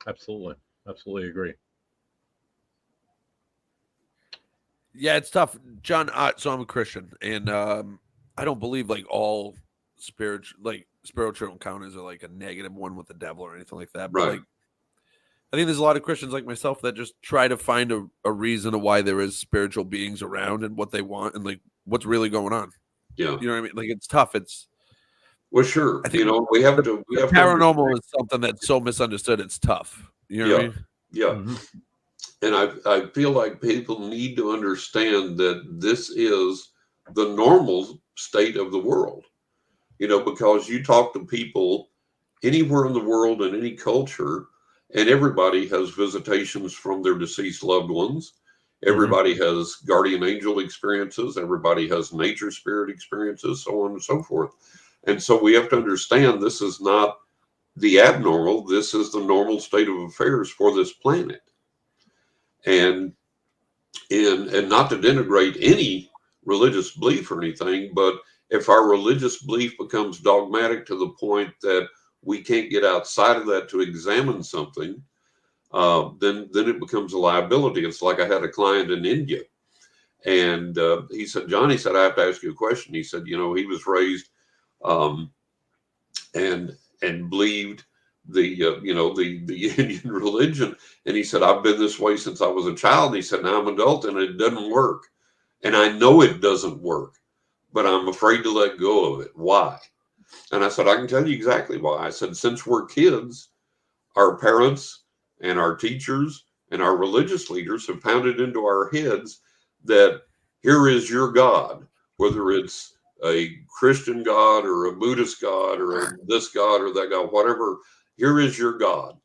absolutely. Absolutely agree. Yeah, it's tough, John. So I'm a Christian, and I don't believe like all spiritual encounters are like a negative one with the devil or anything like that. But like, I think there's a lot of Christians like myself that just try to find a reason of why there is spiritual beings around and what they want and like what's really going on. Yeah, you know what I mean. Like it's tough. Well, sure. I think we have to. Paranormal is something that's so misunderstood. It's tough. You know what I mean? Yeah. And I feel like people need to understand that this is the normal state of the world, because you talk to people anywhere in the world in any culture, and everybody has visitations from their deceased loved ones. Everybody has guardian angel experiences. Everybody has nature spirit experiences, so on and so forth. And so we have to understand this is not the abnormal. This is the normal state of affairs for this planet. And not to denigrate any religious belief or anything, but if our religious belief becomes dogmatic to the point that we can't get outside of that to examine something, then it becomes a liability. It's like I had a client in India, and he said, "John," he said, "I have to ask you a question." He said, he was raised and believed the Indian religion, and he said, "I've been this way since I was a child." And he said, "Now I'm an adult, and it doesn't work, and I know it doesn't work, but I'm afraid to let go of it. Why?" And I said, "I can tell you exactly why." I said, "Since we're kids, our parents and our teachers and our religious leaders have pounded into our heads that here is your God, whether it's a Christian God or a Buddhist God or this God or that God, whatever, here is your God.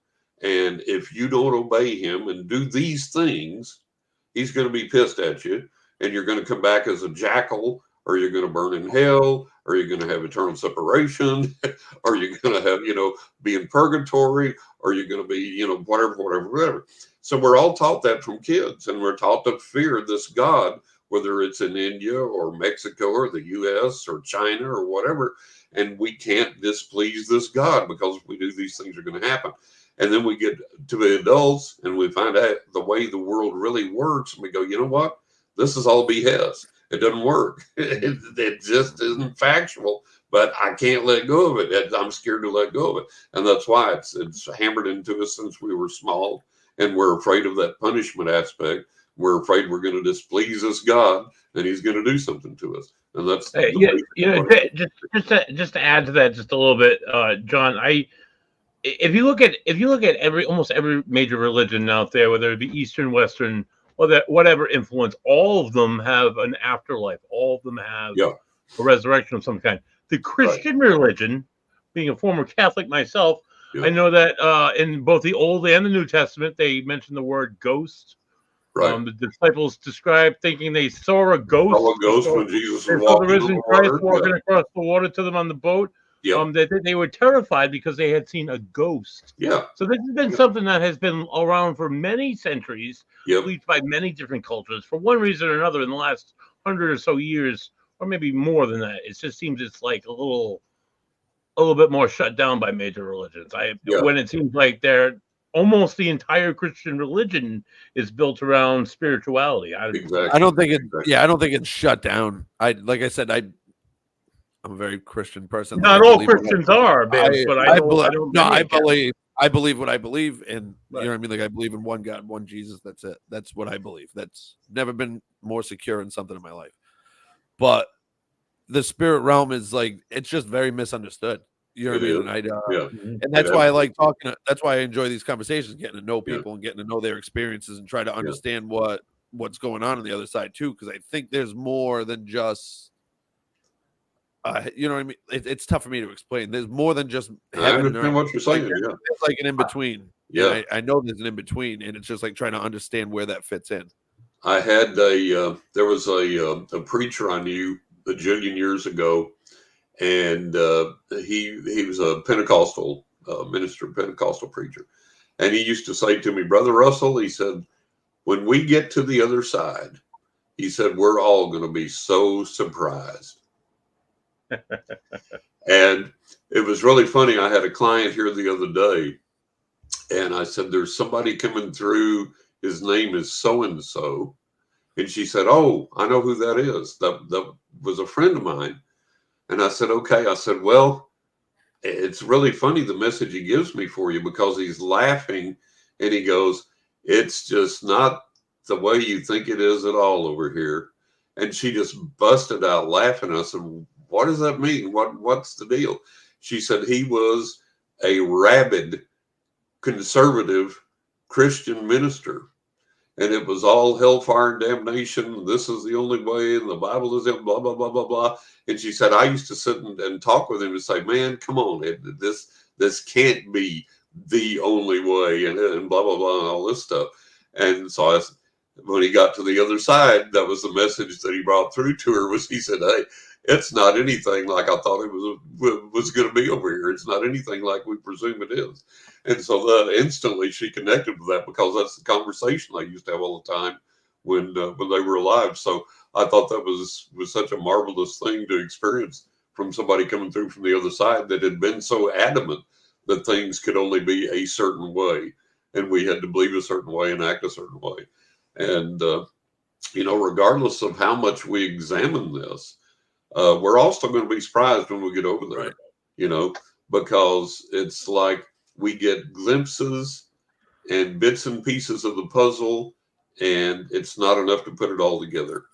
And if you don't obey him and do these things, he's going to be pissed at you, and you're going to come back as a jackal, or you're going to burn in hell, or you're going to have eternal separation, or you're going to have, be in purgatory, or you're going to be, whatever. So we're all taught that from kids, and we're taught to fear this God, whether it's in India or Mexico or the US or China or whatever. And we can't displease this God, because if we do, these things are going to happen. And then we get to the adults and we find out the way the world really works. And we go, you know what? This is all BS. It doesn't work. It just isn't factual, but I can't let go of it. I'm scared to let go of it. And that's why it's hammered into us since we were small. And we're afraid of that punishment aspect. We're afraid we're going to displease this God and he's going to do something to us. And that's just to add to that just a little bit, John, if you look at almost every major religion out there, whether it be Eastern, Western, or that whatever influence, all of them have an afterlife. All of them have a resurrection of some kind. The Christian religion, being a former Catholic myself, I know that in both the Old and the New Testament, they mention the word ghost. Right. The disciples described thinking they saw a ghost. Saw a ghost when Jesus was walking the risen Christ walking across the water to them on the boat. They were terrified because they had seen a ghost. So this has been something that has been around for many centuries, believed by many different cultures. For one reason or another, in the last 100 or so years, or maybe more than that, it just seems it's like a little bit more shut down by major religions. When it seems like they're almost the entire Christian religion is built around spirituality. I don't think it's shut down. I'm a very Christian person. Not all Christians are, but I believe what I believe, and you know what I mean. Like, I believe in one God, one Jesus. That's it. That's what I believe. That's never been more secure in something in my life. But the spirit realm is it's just very misunderstood. You know what I mean? And that's why I like talking. That's why I enjoy these conversations, getting to know people and getting to know their experiences and try to understand what's going on the other side too. Because I think there's more than just. You know what I mean? It's tough for me to explain. There's more than just heaven. I understand what you're saying. It's like an in between. Yeah, I know there's an in between, and it's just like trying to understand where that fits in. I had there was a preacher I knew a jillion years ago, and he was a Pentecostal minister, Pentecostal preacher, and he used to say to me, "Brother Russell," he said, "when we get to the other side," he said, "we're all going to be so surprised." And it was really funny. I had a client here the other day, and I said, "There's somebody coming through. His name is so-and-so." And she said, "Oh, I know who that is. That was a friend of mine." And I said, "Okay." I said, "Well, it's really funny the message he gives me for you, because he's laughing and he goes, 'It's just not the way you think it is at all over here.'" And she just busted out laughing. I said, "What does that mean? What's the deal?" She said he was a rabid conservative Christian minister. and it was all hellfire and damnation. This is the only way, and the Bible is it, blah, blah, blah, blah, blah. And she said, I used to sit and talk with him and say, man, come on, this can't be the only way, and blah, blah, blah, and all this stuff. And so when he got to the other side, that was the message that he brought through to her, was he said, hey, it's not anything like I thought it was going to be over here. It's not anything like we presume it is. And so that instantly she connected with that, because that's the conversation I used to have all the time when they were alive. So I thought that was such a marvelous thing to experience from somebody coming through from the other side that had been so adamant that things could only be a certain way, and we had to believe a certain way and act a certain way. And, regardless of how much we examine this, we're also going to be surprised when we get over there, right. Because it's like we get glimpses and bits and pieces of the puzzle, and it's not enough to put it all together.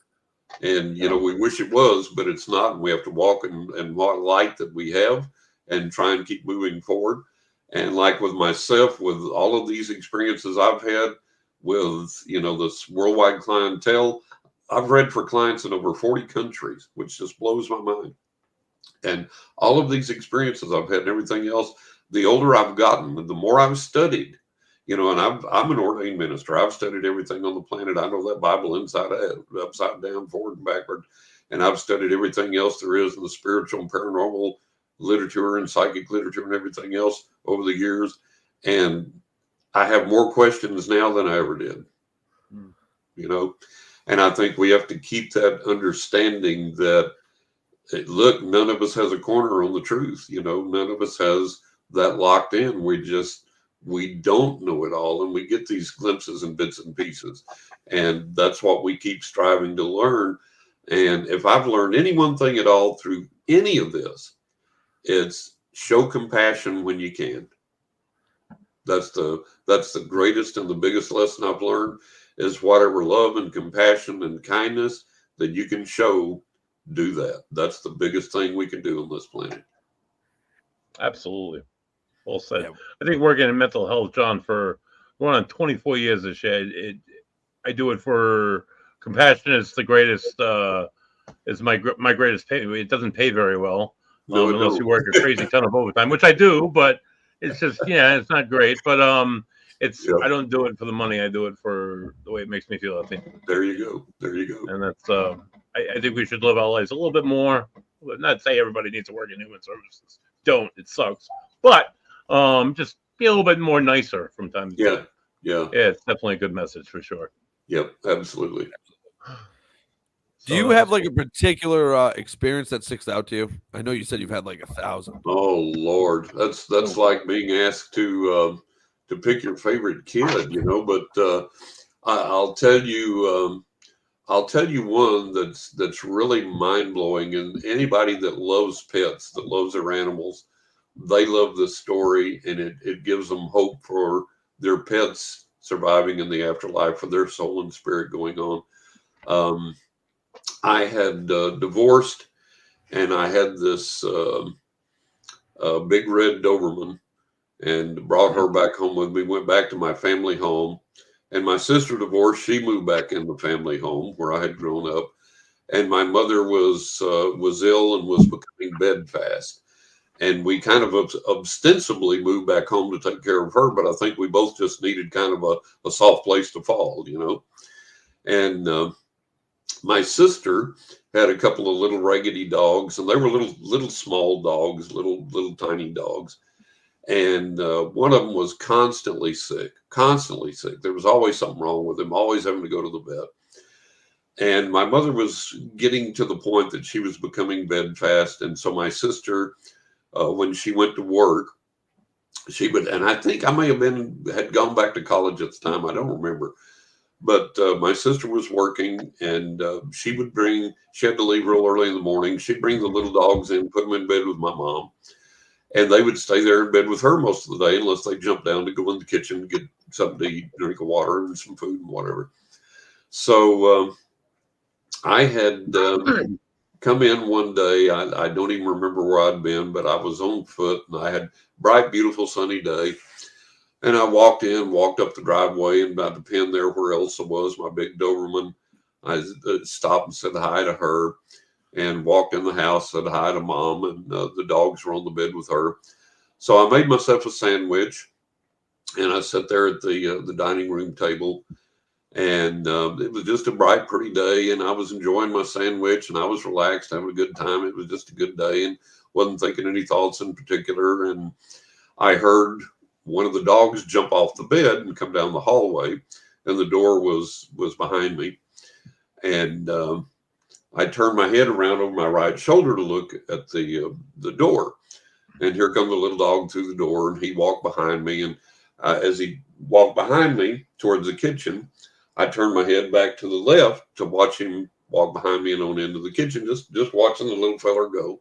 And, we wish it was, but it's not. And we have to walk in what light that we have and try and keep moving forward. And like with myself, with all of these experiences I've had with, this worldwide clientele, I've read for clients in over 40 countries, which just blows my mind. And all of these experiences I've had and everything else, the older I've gotten, the more I've studied, and I'm an ordained minister. I've studied everything on the planet. I know that Bible inside out, upside down, forward and backward. And I've studied everything else there is in the spiritual and paranormal literature and psychic literature and everything else over the years. And I have more questions now than I ever did, and I think we have to keep that understanding that, look, none of us has a corner on the truth. None of us has that locked in. We don't know it all, and we get these glimpses and bits and pieces. And that's what we keep striving to learn. And if I've learned any one thing at all through any of this, it's show compassion when you can. That's the greatest and the biggest lesson I've learned, is whatever love and compassion and kindness that you can show, do that. That's the biggest thing we can do on this planet. Absolutely. Well said. Yeah. I think working in mental health, John, for going on 24 years this year, I do it for compassion. It's the greatest, is my greatest pay. It doesn't pay very well, unless you work a crazy ton of overtime, which I do, but it's just, it's not great. But I don't do it for the money. I do it for the way it makes me feel, I think. There you go. And that's, I think we should live our lives a little bit more. Not say everybody needs to work in human services. Don't. It sucks. But just be a little bit more nicer from time to time. Yeah, it's definitely a good message for sure. Yep, absolutely. Do you have like a particular experience that sticks out to you? I know you said you've had like 1,000. Oh Lord, that's like being asked to pick your favorite kid, But I'll tell you one that's really mind blowing. And anybody that loves pets, that loves their animals, they love this story, and it gives them hope for their pets surviving in the afterlife, for their soul and spirit going on. I had divorced, and I had this big red Doberman, and brought her back home with me. Went back to my family home, and my sister divorced. She moved back in the family home where I had grown up, and my mother was ill and was becoming bedfast. And we kind of ostensibly moved back home to take care of her, but I think we both just needed kind of a soft place to fall, And my sister had a couple of little raggedy dogs, and they were little small dogs, little tiny dogs. And one of them was constantly sick. There was always something wrong with him, always having to go to the vet. And my mother was getting to the point that she was becoming bedfast. And so my sister, when she went to work, she would, and I think I may have had gone back to college at the time. I don't remember. But my sister was working, and she had to leave real early in the morning. She'd bring the little dogs in, put them in bed with my mom. And they would stay there in bed with her most of the day, unless they jumped down to go in the kitchen and get something to eat, drink of water and some food and whatever. So I had come in one day. I don't even remember where I'd been, but I was on foot, and I had bright, beautiful, sunny day. And I walked up the driveway, and about to pin there where Elsa was, my big Doberman. I stopped and said hi to her, and walked in the house, said hi to Mom, and the dogs were on the bed with her. So I made myself a sandwich, and I sat there at the dining room table, and it was just a bright, pretty day, and I was enjoying my sandwich, and I was relaxed, having a good time. It was just a good day, and wasn't thinking any thoughts in particular. And I heard one of the dogs jump off the bed and come down the hallway, and the door was behind me. And I turned my head around over my right shoulder to look at the door, and here come the little dog through the door, and he walked behind me. And as he walked behind me towards the kitchen, I turned my head back to the left to watch him walk behind me and on into the kitchen, just watching the little feller go.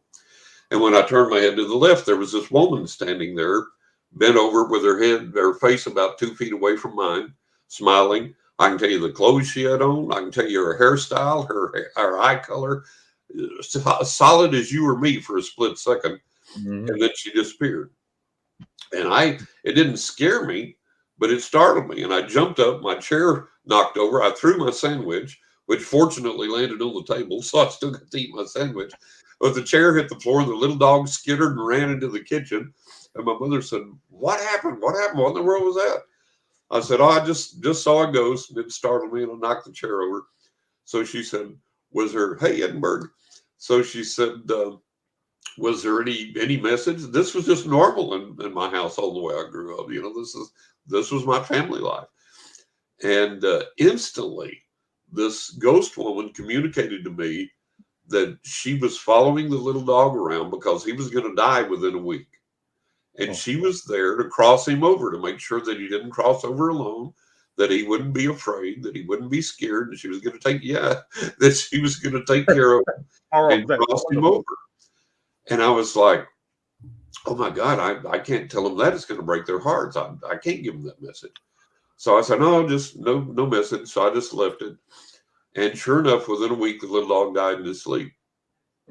And when I turned my head to the left, there was this woman standing there, bent over with her face about 2 feet away from mine, smiling. I can tell you the clothes she had on. I can tell you her hairstyle, her eye color, solid as you or me for a split second. Mm-hmm. And then she disappeared. And it didn't scare me, but it startled me. And I jumped up, my chair knocked over. I threw my sandwich, which fortunately landed on the table, so I still got to eat my sandwich. But the chair hit the floor, the little dog skittered and ran into the kitchen. And my mother said, "What happened? What happened? What in the world was that?" I said, "Oh, I just saw a ghost, and it startled me, and I knocked the chair over." So she said, "Hey, Edinburgh." So she said, "Was there any message?" This was just normal in my household the way I grew up. This was my family life. And instantly, this ghost woman communicated to me that she was following the little dog around because he was going to die within a week. And she was there to cross him over, to make sure that he didn't cross over alone, that he wouldn't be afraid, that he wouldn't be scared, and she was going to that she was going to take care of him and cross him over. And I was like, oh my God, I can't tell them that. It's going to break their hearts. I can't give them that message. So I said, no, just no message. So I just left it. And sure enough, within a week, the little dog died in his sleep.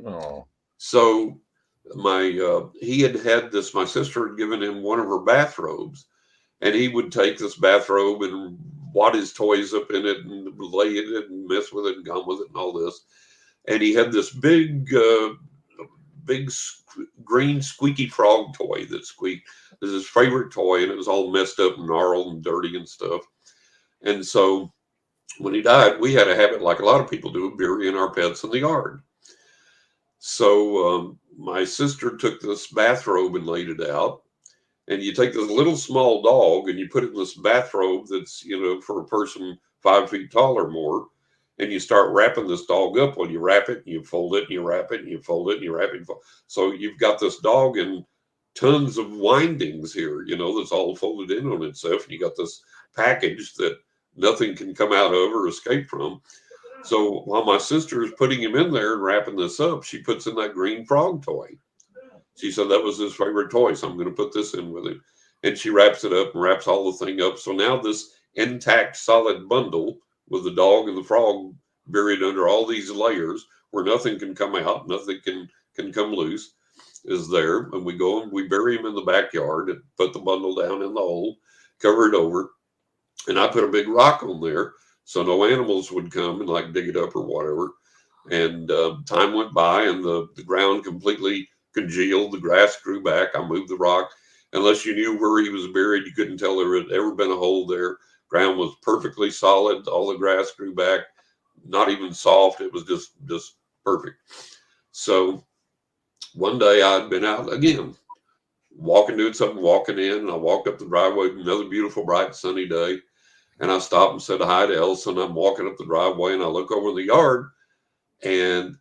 Oh. So he had this, my sister had given him one of her bathrobes, and he would take this bathrobe and wad his toys up in it and lay in it and mess with it and gum with it and all this. And he had this big green squeaky frog toy that squeaked. It was his favorite toy, and it was all messed up and gnarled and dirty and stuff. And so when he died, we had a habit, like a lot of people do, of burying our pets in the yard. So my sister took this bathrobe and laid it out. And you take this little small dog and you put it in this bathrobe that's, for a person 5 feet tall or more. And you start wrapping this dog up. Well, you wrap it and you fold it and you wrap it and you fold it and you wrap it. So you've got this dog in tons of windings here, that's all folded in on itself. And you got this package that nothing can come out of or escape from. So while my sister is putting him in there and wrapping this up, she puts in that green frog toy. She said that was his favorite toy, so I'm going to put this in with him. And she wraps it up and wraps all the thing up. So now this intact, solid bundle with the dog and the frog buried under all these layers where nothing can come out, nothing can come loose, is there. And we go and we bury him in the backyard and put the bundle down in the hole, cover it over. And I put a big rock on there so no animals would come and like dig it up or whatever. And time went by and the ground completely congealed. The grass grew back. I moved the rock. Unless you knew where he was buried, you couldn't tell there had ever been a hole there. Ground was perfectly solid. All the grass grew back, not even soft. It was just perfect. So one day I'd been out again, doing something, walking in, and I walked up the driveway, another beautiful, bright, sunny day. And I stopped and said hi to Elsa, and I'm walking up the driveway, and I look over in the yard, and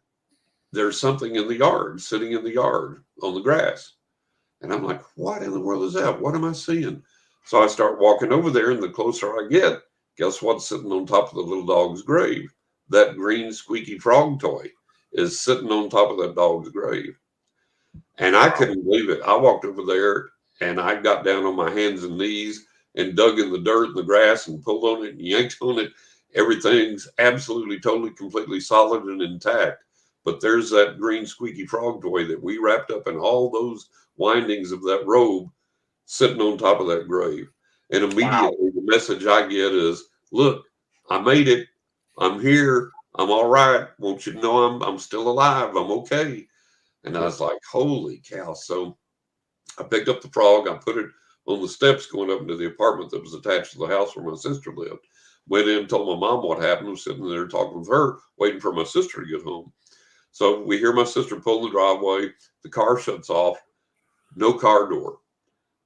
there's something in the yard, sitting in the yard on the grass. And I'm like, what in the world is that? What am I seeing? So I start walking over there, and the closer I get, guess what's sitting on top of the little dog's grave? That green squeaky frog toy is sitting on top of that dog's grave. And I couldn't believe it. I walked over there, and I got down on my hands and knees and dug in the dirt and the grass and pulled on it and yanked on it. Everything's absolutely, totally, completely solid and intact. But there's that green squeaky frog toy that we wrapped up in all those windings of that robe sitting on top of that grave. And immediately the message I get is, look, I made it. I'm here. I'm all right. Want you to know I'm still alive. I'm okay. And I was like, holy cow. So I picked up the frog. I put it on the steps going up into the apartment that was attached to the house where my sister lived. Went in and told my mom what happened. I was sitting there talking with her, waiting for my sister to get home. So we hear my sister pull in the driveway. The car shuts off. No car door.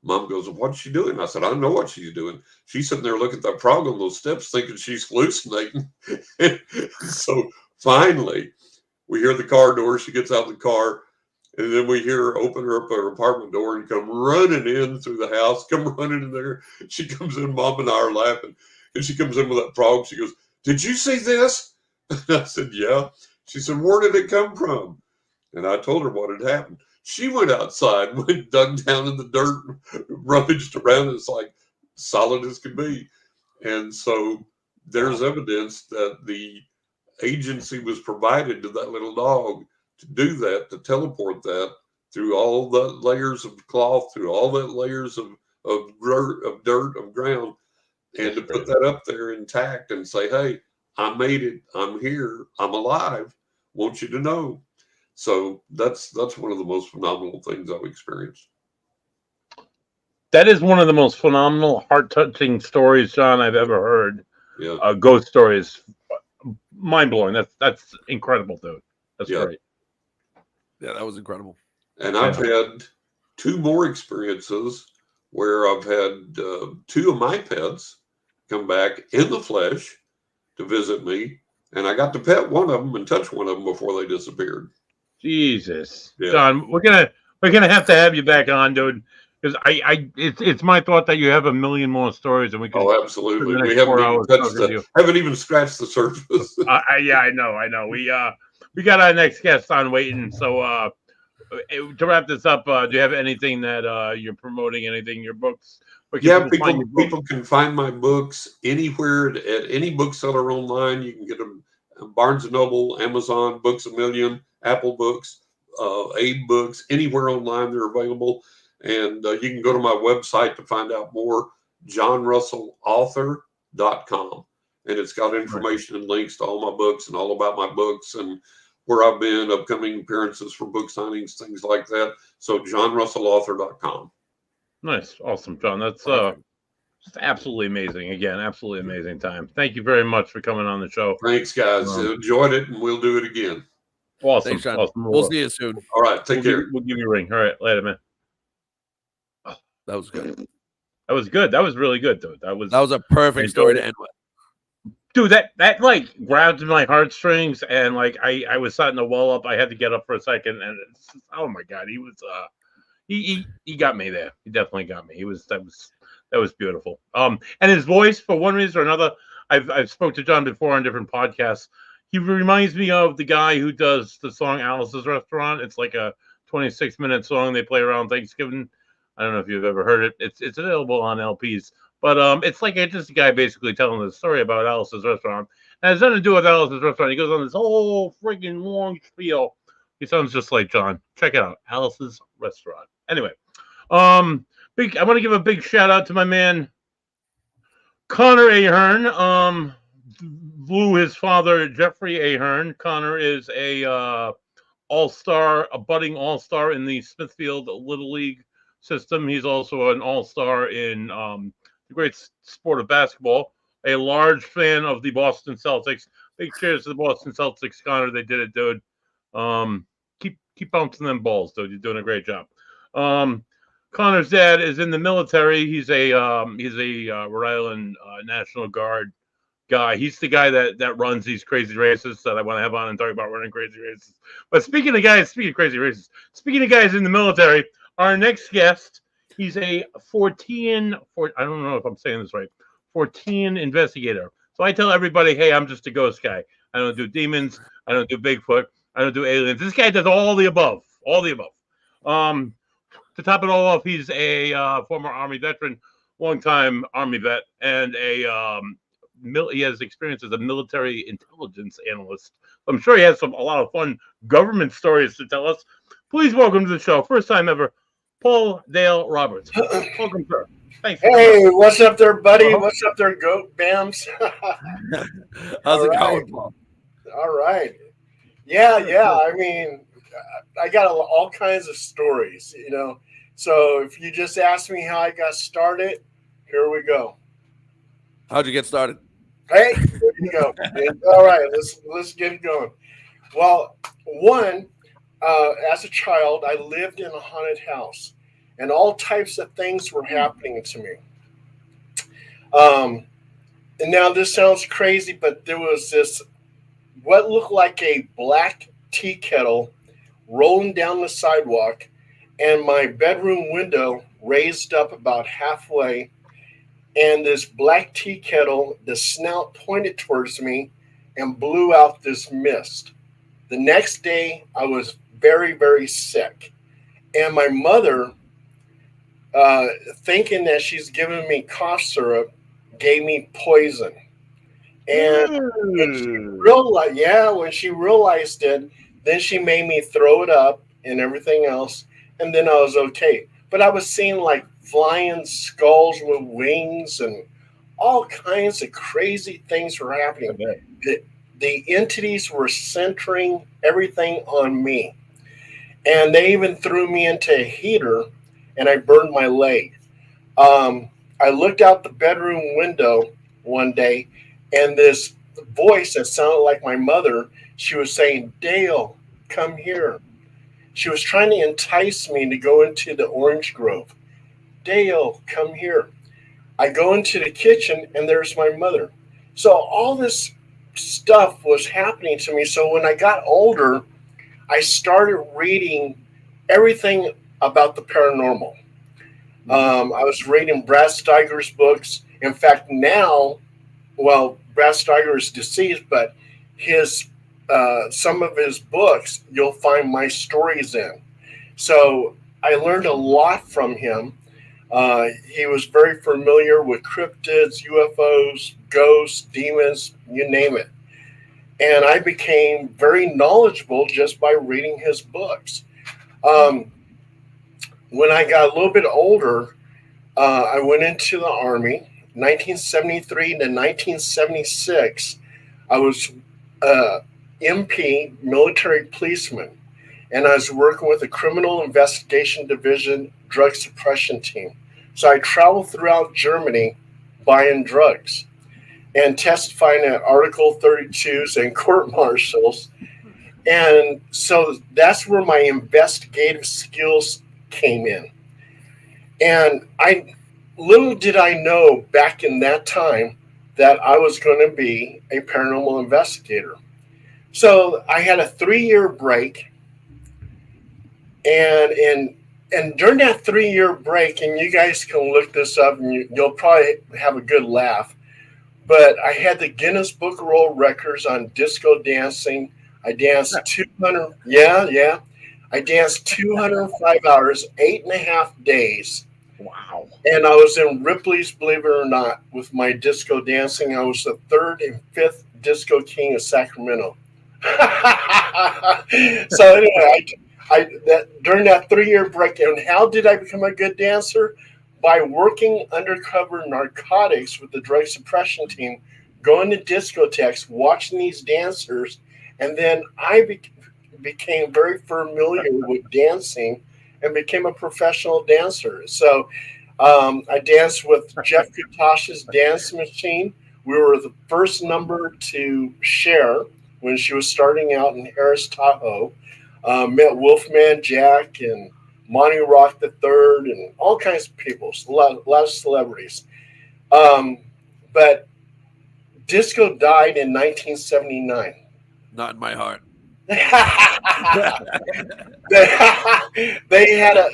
Mom goes, what's she doing? I said, I know what she's doing. She's sitting there looking at that frog on those steps thinking she's hallucinating. So finally, we hear the car door. She gets out of the car. And then we hear her open up her apartment door and come running in through the house, come running in there. She comes in, Mom and I are laughing. And she comes in with that frog. She goes, did you see this? And I said, yeah. She said, where did it come from? And I told her what had happened. She went outside, went dug down in the dirt, rummaged around. It's like solid as could be. And so there's evidence that the agency was provided to that little dog to do that, to teleport that through all the layers of cloth, through all the layers of dirt, of ground, and to put that up there intact and say, hey, I made it. I'm here. I'm alive. Want you to know. So that's one of the most phenomenal things I've experienced. That is one of the most phenomenal, heart-touching stories, John, I've ever heard. Yeah. Ghost stories. Mind-blowing. That's incredible, dude. That's great. Yeah, that was incredible. And I've had 2 more experiences where I've had 2 of my pets come back in the flesh to visit me. And I got to pet one of them and touch one of them before they disappeared. Jesus. Yeah. John, we're gonna have to have you back on, dude. Because it's my thought that you have a million more stories, and we can. Oh, absolutely. We haven't even scratched the surface. Yeah, I know. We got our next guest on waiting. So to wrap this up, do you have anything that you're promoting? Anything? Your books? Yeah, people can find my books anywhere at any bookseller online. You can get them Barnes & Noble, Amazon, Books A Million, Apple Books, Abe Books, anywhere online they're available. And you can go to my website to find out more, johnrussellauthor.com. And it's got information and links to all my books and all about my books and where I've been, upcoming appearances for book signings, things like that. So johnrussellauthor.com. Nice. Awesome, John. That's just absolutely amazing. Again, absolutely amazing time. Thank you very much for coming on the show. Thanks, guys. Enjoyed it, and we'll do it again. Awesome. Thanks, John. Awesome. We'll see you soon. All right. Take care. We'll give you a ring. All right. Later, man. Oh, that was good. That was good. That was really good, dude. That was a perfect story to end with. Dude, that like grabbed my heartstrings, and like I was starting to well up. I had to get up for a second, and it's just, oh my god, he was he got me there. He definitely got me. That was beautiful. And his voice, for one reason or another, I've spoke to John before on different podcasts. He reminds me of the guy who does the song Alice's Restaurant. It's like a 26-minute song they play around Thanksgiving. I don't know if you've ever heard it. It's available on LPs. But it's like just a guy basically telling the story about Alice's Restaurant. And it has nothing to do with Alice's Restaurant. He goes on this whole freaking long spiel. He sounds just like John. Check it out. Alice's Restaurant. Anyway, I want to give a big shout out to my man, Connor Ahern. Blew his father, Jeffrey Ahern. Connor is a budding all-star in the Smithfield Little League system. He's also an all-star in the great sport of basketball. A large fan of the Boston Celtics. Big cheers to the Boston Celtics, Connor. They did it, dude. Keep bouncing them balls, dude. You're doing a great job. Connor's dad is in the military. He's a Rhode Island National Guard guy. He's the guy that runs these crazy races that I want to have on and talk about running crazy races. But speaking of crazy races, speaking of guys in the military, our next guest, he's a Fortean. I don't know if I'm saying this right. Fortean investigator. So I tell everybody, hey, I'm just a ghost guy. I don't do demons. I don't do Bigfoot. I don't do aliens. This guy does all the above. All the above. To top it all off, he's a former Army veteran, longtime Army vet, and he has experience as a military intelligence analyst. I'm sure he has a lot of fun government stories to tell us. Please welcome to the show, first time ever, Paul Dale Roberts. Welcome, sir. Thanks. Hey, what's up there, buddy? What's up there, Goat Bams? How's it right. going, Paul? All right. Yeah. I mean, I got all kinds of stories, So if you just ask me how I got started, here we go. How'd you get started? Hey, there you go. All right, let's get it going. Well, as a child, I lived in a haunted house, and all types of things were happening to me. And now this sounds crazy, but there was this what looked like a black tea kettle rolling down the sidewalk, and my bedroom window raised up about halfway, and this black tea kettle, the snout pointed towards me and blew out this mist. The next day, I was very, very sick. And my mother, thinking that she's giving me cough syrup, gave me poison. And when she realized it, then she made me throw it up and everything else. And then I was okay. But I was seeing like flying skulls with wings and all kinds of crazy things were happening. The entities were centering everything on me. And they even threw me into a heater and I burned my leg. I looked out the bedroom window one day and this voice that sounded like my mother, she was saying, "Dale, come here." She was trying to entice me to go into the orange grove. "Dale, come here." I go into the kitchen and there's my mother. So all this stuff was happening to me. So when I got older, I started reading everything about the paranormal. I was reading Brad Steiger's books. In fact, now, Brad Steiger is deceased, but his some of his books you'll find my stories in. So I learned a lot from him. He was very familiar with cryptids, UFOs, ghosts, demons, you name it. And I became very knowledgeable just by reading his books. When I got a little bit older, I went into the Army. 1973 to 1976, I was MP, military policeman, and I was working with the Criminal Investigation Division drug suppression team. So I traveled throughout Germany buying drugs and testifying at Article 32s and court martials. And so that's where my investigative skills came in. And little did I know back in that time that I was going to be a paranormal investigator. So I had a 3-year break, and during that 3-year break, and you guys can look this up, and you'll probably have a good laugh. But I had the Guinness Book of World Records on disco dancing. I danced 200. Yeah. I danced 205 hours, 8.5 days. Wow. And I was in Ripley's, believe it or not, with my disco dancing. I was the 3rd and 5th disco king of Sacramento. So anyway, during that 3-year break, and how did I become a good dancer? By working undercover narcotics with the drug suppression team, going to discotheques, watching these dancers, and then I became very familiar with dancing and became a professional dancer. So I danced with Jeff Kutash's dance machine. We were the first number to share when she was starting out in Harris Tahoe. Met Wolfman Jack and Monty Rock III and all kinds of people, a lot of celebrities. But disco died in 1979. Not in my heart. They had a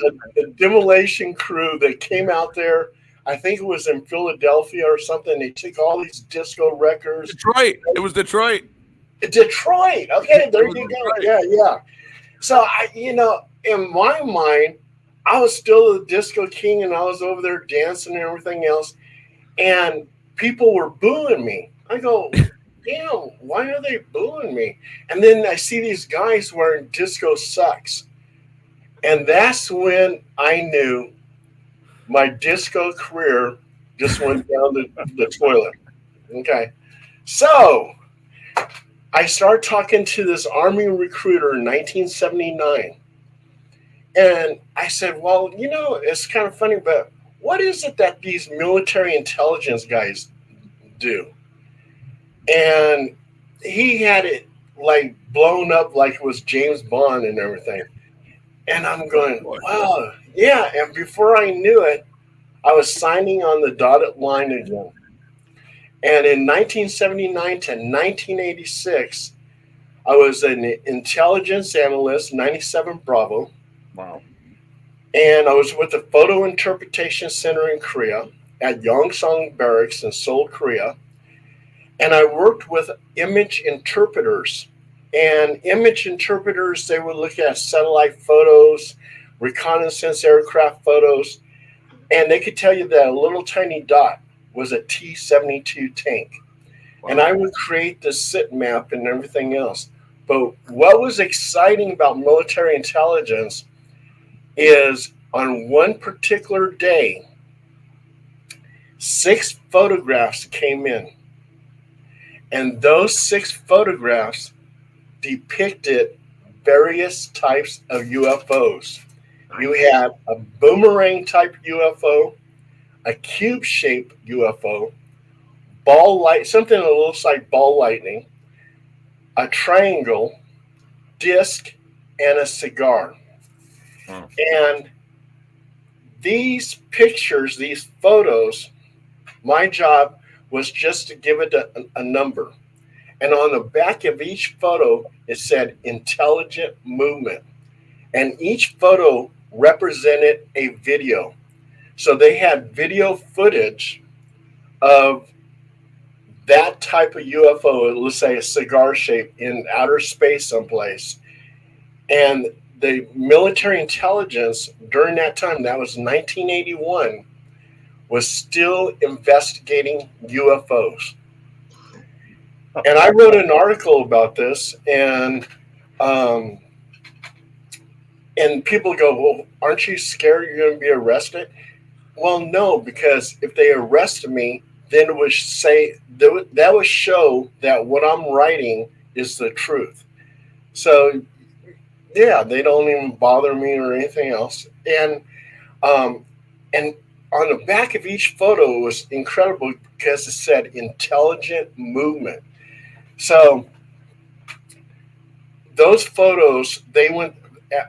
demolition crew that came out there. I think it was in Philadelphia or something. They took all these disco records. Detroit. It was Detroit. Detroit. Okay, there you go. Yeah. So in my mind, I was still the disco king, and I was over there dancing and everything else, and people were booing me. I go, damn, why are they booing me? And then I see these guys wearing disco sucks. And that's when I knew my disco career just went down the toilet. Okay. So I started talking to this Army recruiter in 1979. And I said, well, it's kind of funny, but what is it that these military intelligence guys do? And he had it like blown up like it was James Bond and everything. And I'm going, wow, yeah. And before I knew it, I was signing on the dotted line again. And in 1979 to 1986, I was an intelligence analyst, 97 Bravo. Wow. And I was with the Photo Interpretation Center in Korea at Yongsan Barracks in Seoul, Korea. And I worked with image interpreters. And image interpreters, they would look at satellite photos, reconnaissance aircraft photos, and they could tell you that a little tiny dot was a T-72 tank. Wow. And I would create the sit map and everything else. But what was exciting about military intelligence is on one particular day, 6 photographs came in. And those 6 photographs depicted various types of UFOs. You had a boomerang type UFO, a cube-shaped UFO, something that looks like ball lightning, a triangle, disc, and a cigar. And these pictures, these photos, my job was just to give it a number. And on the back of each photo, it said intelligent movement. And each photo represented a video. So they had video footage of that type of UFO, let's say a cigar shape in outer space someplace. And the military intelligence during that time, that was 1981, was still investigating UFOs. And I wrote an article about this, and people go, well, aren't you scared you're going to be arrested? Well, no, because if they arrested me, then it would say that would show that what I'm writing is the truth. So, yeah, they don't even bother me or anything else. And on the back of each photo was incredible because it said intelligent movement. So those photos, they went,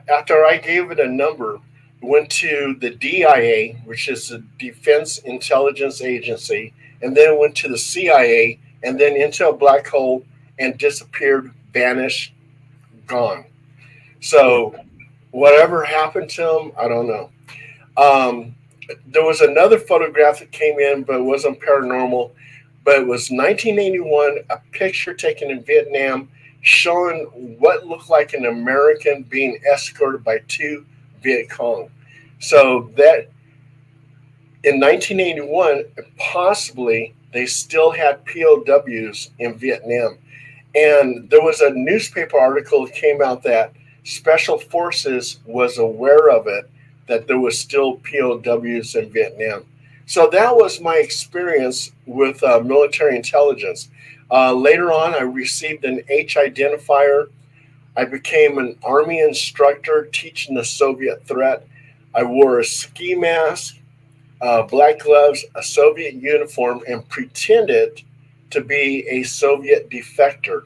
after I gave it a number, went to the DIA, which is the Defense Intelligence Agency, and then went to the CIA, and then into a black hole and disappeared, vanished, gone. So whatever happened to them, I don't know. There was another photograph that came in, but it wasn't paranormal. But it was 1981, a picture taken in Vietnam showing what looked like an American being escorted by 2 Viet Cong. So that in 1981, possibly they still had POWs in Vietnam. And there was a newspaper article that came out that Special Forces was aware of it, that there was still POWs in Vietnam. So that was my experience with military intelligence. Later on, I received an H identifier. I became an Army instructor teaching the Soviet threat. I wore a ski mask, black gloves, a Soviet uniform, and pretended to be a Soviet defector.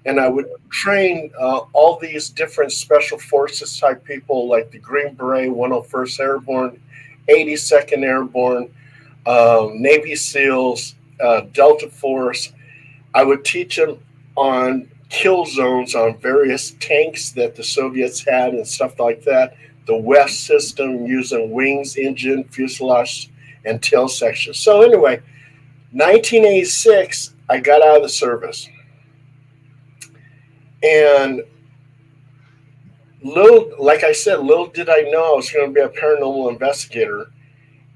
And I would train all these different special forces type people like the Green Beret, 101st Airborne, 82nd Airborne, Navy SEALs, Delta Force. I would teach them on kill zones on various tanks that the Soviets had and stuff like that. The West system using wings, engine, fuselage, and tail sections. So anyway, 1986, I got out of the service. And like I said, little did I know I was going to be a paranormal investigator.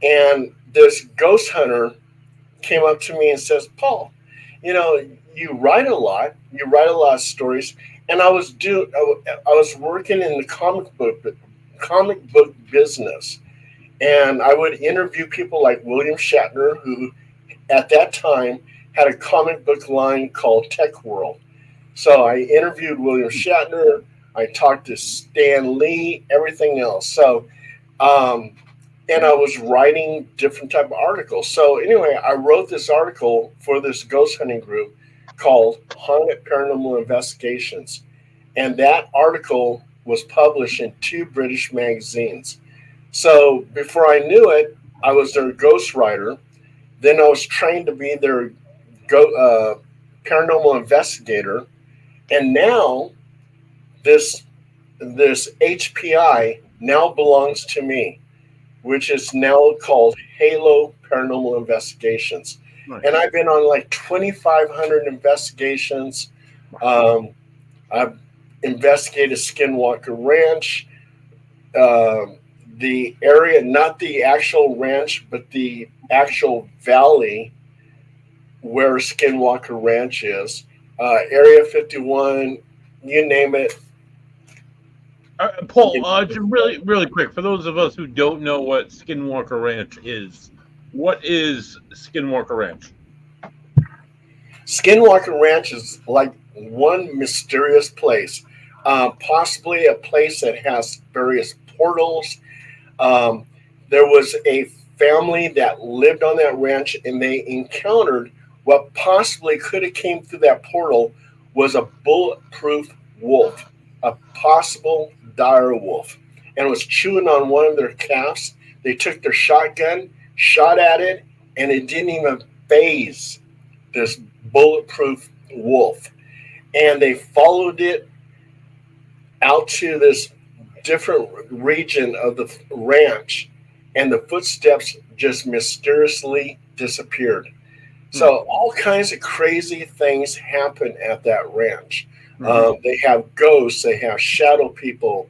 And this ghost hunter came up to me and says, Paul, you write a lot of stories. And I was working in the comic book business. And I would interview people like William Shatner, who at that time had a comic book line called Tech World. So I interviewed William Shatner. I talked to Stan Lee, everything else. So, um, and I was writing different type of articles. So anyway, I wrote this article for this ghost hunting group called Haunted Paranormal Investigations. And that article was published in 2 British magazines. So before I knew it, I was their ghostwriter. Then I was trained to be their paranormal investigator. And now this HPI now belongs to me, which is now called Halo Paranormal Investigations. Nice. And I've been on like 2,500 investigations. I've investigated Skinwalker Ranch, the area, not the actual ranch, but the actual valley where Skinwalker Ranch is, Area 51, you name it. Paul, just really quick, for those of us who don't know what Skinwalker Ranch is, what is Skinwalker Ranch? Skinwalker Ranch is like one mysterious place, possibly a place that has various portals. There was a family that lived on that ranch, and they encountered what possibly could have came through that portal was a bulletproof wolf, a possible dire wolf, and it was chewing on one of their calves. They took their shotgun, shot at it, and it didn't even phase this bulletproof wolf. And they followed it out to this different region of the ranch, and the footsteps just mysteriously disappeared. So all kinds of crazy things happen at that ranch. They have ghosts, they have shadow people,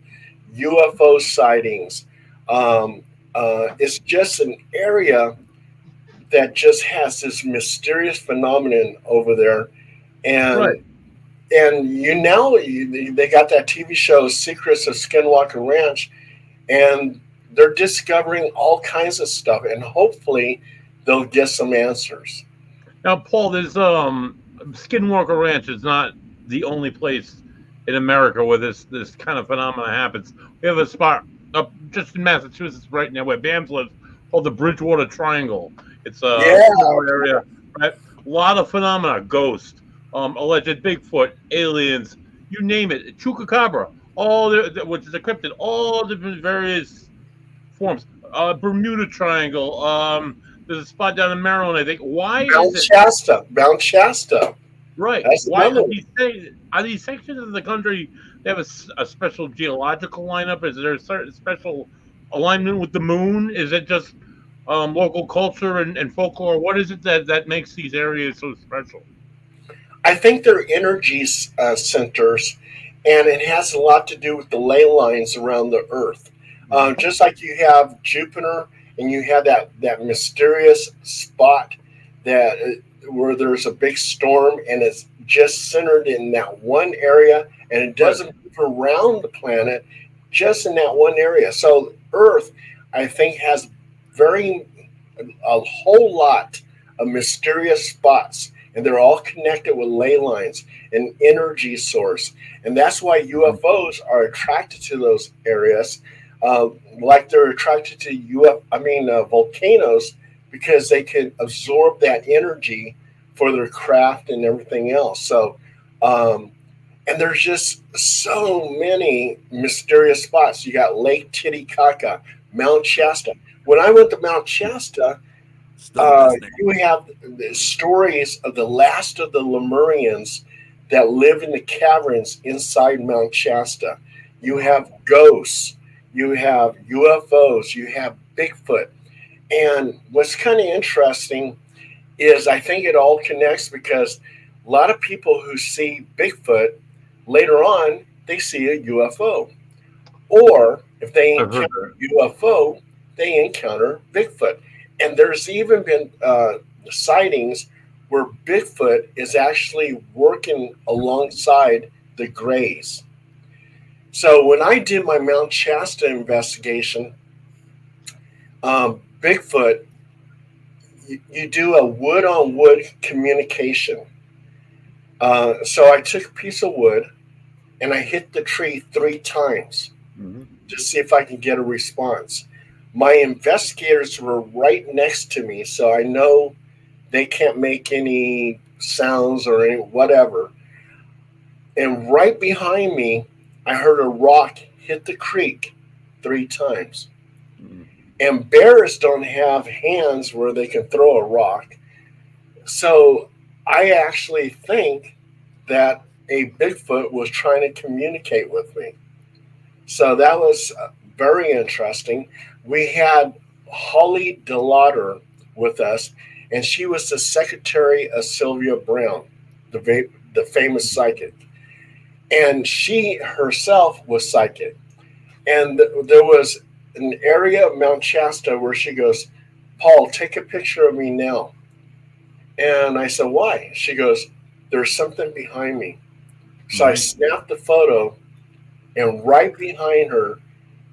UFO sightings. It's just an area that just has this mysterious phenomenon over there. And Right. and they got that TV show Secrets of Skinwalker Ranch, and they're discovering all kinds of stuff, and hopefully they'll get some answers. Now, Paul, there's Skinwalker Ranch is not the only place in America where this kind of phenomena happens. We have a spot up just in Massachusetts right now where Bams lives called the Bridgewater Triangle. It's a small area, right? A lot of phenomena, ghosts, alleged Bigfoot, aliens, you name it, Chupacabra, which is a cryptid, all different various forms. Bermuda Triangle. There's a spot down in Maryland, I think. Why Mount is it Shasta, Mount Shasta. right? That's Why another are these sections of the country? They have a special geological lineup. Is there a certain special alignment with the moon? Is it just local culture and folklore? What is it that makes these areas so special? I think they're energy centers, and it has a lot to do with the ley lines around the Earth. Just like you have Jupiter, and you have that mysterious spot that where there's a big storm, and it's just centered in that one area, and it doesn't move around the planet, just in that one area. So Earth, I think, has a whole lot of mysterious spots, and they're all connected with ley lines and energy source, and that's why UFOs are attracted to those areas, like they're attracted to volcanoes, because they can absorb that energy for their craft and everything else. So, and there's just so many mysterious spots. You got Lake Titicaca, Mount Shasta. When I went to Mount Shasta, you have the stories of the last of the Lemurians that live in the caverns inside Mount Shasta. You have ghosts, you have UFOs, you have Bigfoot. And what's kind of interesting is I think it all connects, because a lot of people who see Bigfoot, later on, they see a UFO. Or if they encounter UFO, they encounter Bigfoot. And there's even been sightings where Bigfoot is actually working alongside the Greys. So when I did my Mount Shasta investigation, Bigfoot, you do a wood on wood communication. So I took a piece of wood and I hit the tree 3 times to see if I can get a response. My investigators were right next to me, so I know they can't make any sounds or any whatever. And right behind me, I heard a rock hit the creek 3 times. And bears don't have hands where they can throw a rock. So I actually think that a Bigfoot was trying to communicate with me. So that was very interesting. We had Holly DeLauder with us, and she was the secretary of Sylvia Brown, the famous psychic. And she herself was psychic. And there was an area of Mount Shasta where she goes, Paul, take a picture of me now. And I said, why? She goes, there's something behind me. So I snapped the photo, and right behind her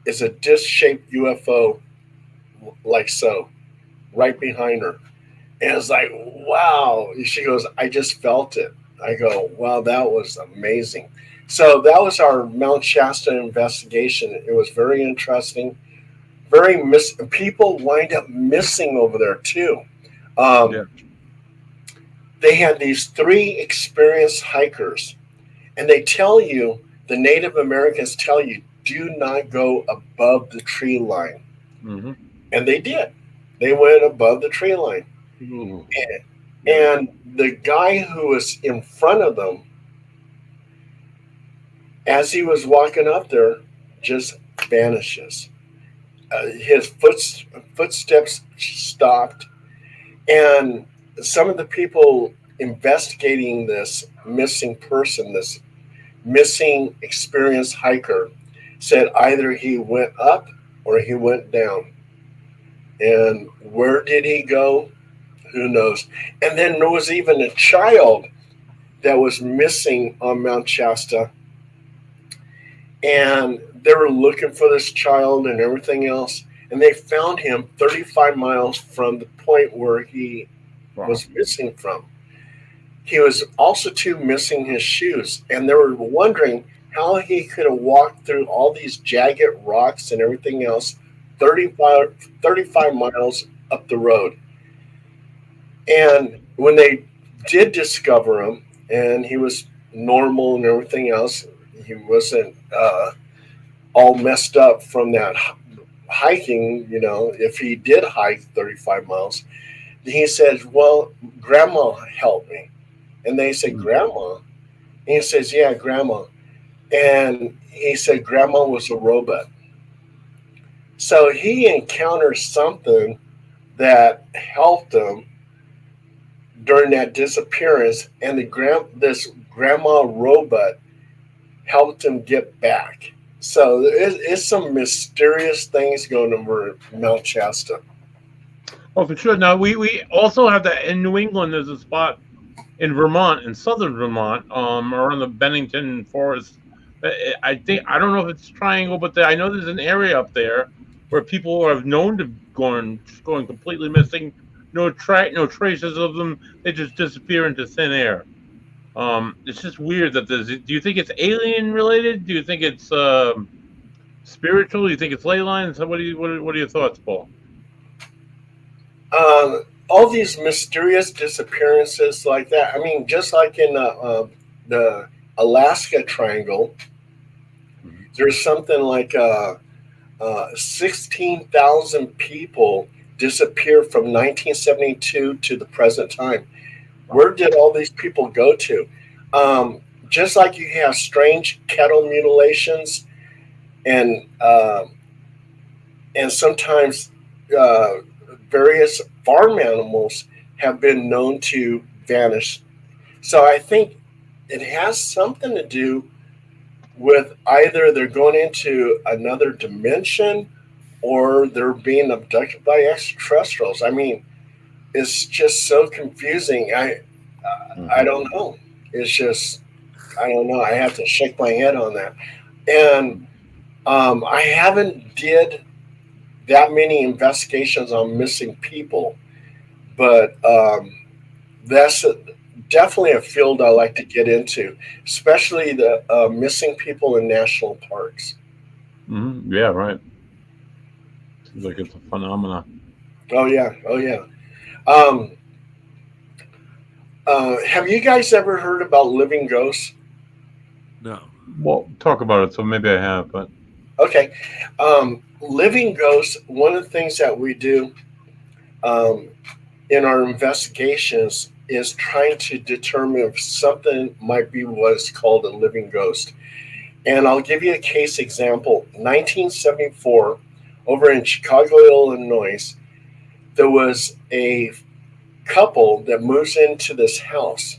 is a disc-shaped UFO, like so, right behind her. And it's like, wow. She goes, I just felt it. I go, wow, that was amazing. So that was our Mount Shasta investigation. It was very interesting. People wind up missing over there too. They had these 3 experienced hikers, and they tell you, the Native Americans tell you, do not go above the tree line. And they did. They went above the tree line. And the guy who was in front of them, as he was walking up there, just vanishes. His footsteps stopped, and some of the people investigating this missing person, this missing experienced hiker, said either he went up or he went down. And where did he go? Who knows? And then there was even a child that was missing on Mount Shasta. And they were looking for this child and everything else. And they found him 35 miles from the point where he was missing from. He was also too missing his shoes. And they were wondering how he could have walked through all these jagged rocks and everything else 35 miles up the road. And when they did discover him, and he was normal and everything else, he wasn't all messed up from that hiking, if he did hike 35 miles. He says, well, Grandma helped me. And they said, Grandma? And he says, yeah, Grandma. And he said, Grandma was a robot. So he encountered something that helped him during that disappearance, and this grandma robot helped him get back. So it's some mysterious things going over Mount Shasta. Oh, for sure. Now we also have that in New England. There's a spot in Vermont, in southern Vermont, around the Bennington Forest. I don't know if it's Triangle, but I know there's an area up there where people are known to going completely missing. No traces of them. They just disappear into thin air. It's just weird that do you think it's alien related? Do you think it's spiritual? Do you think it's ley lines? What are your thoughts, Paul? All these mysterious disappearances like that. I mean, just like in the Alaska Triangle, there's something like 16,000 people disappeared from 1972 to the present time. Where did all these people go to? Just like you have strange cattle mutilations, and sometimes various farm animals have been known to vanish. So I think it has something to do with either they're going into another dimension or they're being abducted by extraterrestrials. I mean, it's just so confusing. I don't know. It's just, I don't know. I have to shake my head on that. And I haven't did that many investigations on missing people, but that's definitely a field I like to get into, especially the missing people in national parks. Yeah, right. Seems like it's a phenomenon. Oh yeah, oh yeah. Um, have you guys ever heard about living ghosts? No. Well, talk about it. So maybe I have, but Okay, living ghosts. One of the things that we do um, in our investigations is trying to determine if something might be what's called a living ghost. And I'll give you a case example. 1974, over in Chicago, Illinois, there was a couple that moves into this house.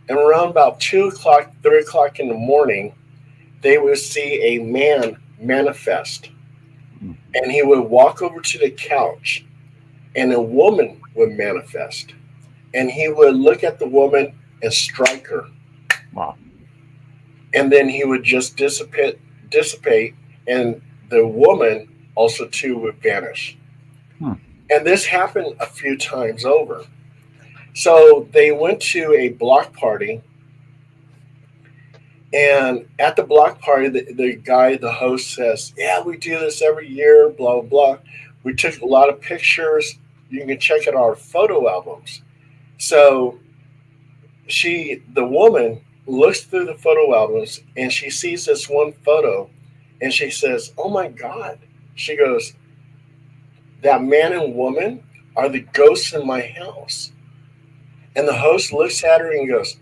And around about 2 o'clock, 3 o'clock in the morning, they would see a man manifest. And he would walk over to the couch, and a woman would manifest. And he would look at the woman and strike her. wow. And then he would just dissipate, and the woman also too would vanish. Hmm. And this happened a few times over. So they went to a block party, and at the block party, the guy, the host says, "Yeah, we do this every year, blah, blah, blah. We took a lot of pictures. You can check out our photo albums." So the woman, looks through the photo albums and she sees this one photo and she says, "Oh my God." She goes, "That man and woman are the ghosts in my house." And the host looks at her and goes,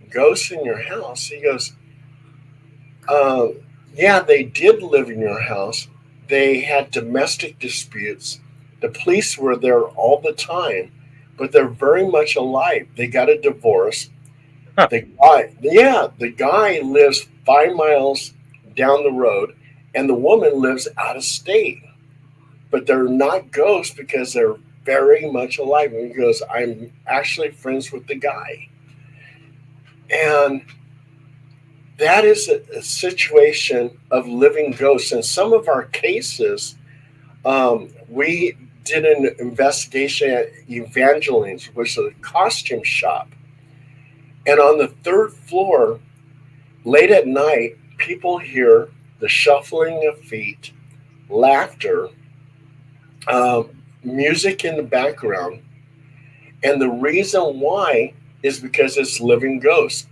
"Ghosts in your house?" He goes, uh, "Yeah, they did live in your house. They had domestic disputes. The police were there all the time, but they're very much alive. They got a divorce. Huh. The guy lives 5 miles down the road, and the woman lives out of state. But they're not ghosts because they're very much alive." And he goes, "I'm actually friends with the guy." And that is a situation of living ghosts. In some of our cases, we did an investigation at Evangeline's, which is a costume shop. And on the third floor, late at night, people hear the shuffling of feet, laughter, music in the background. And the reason why is because it's living ghosts.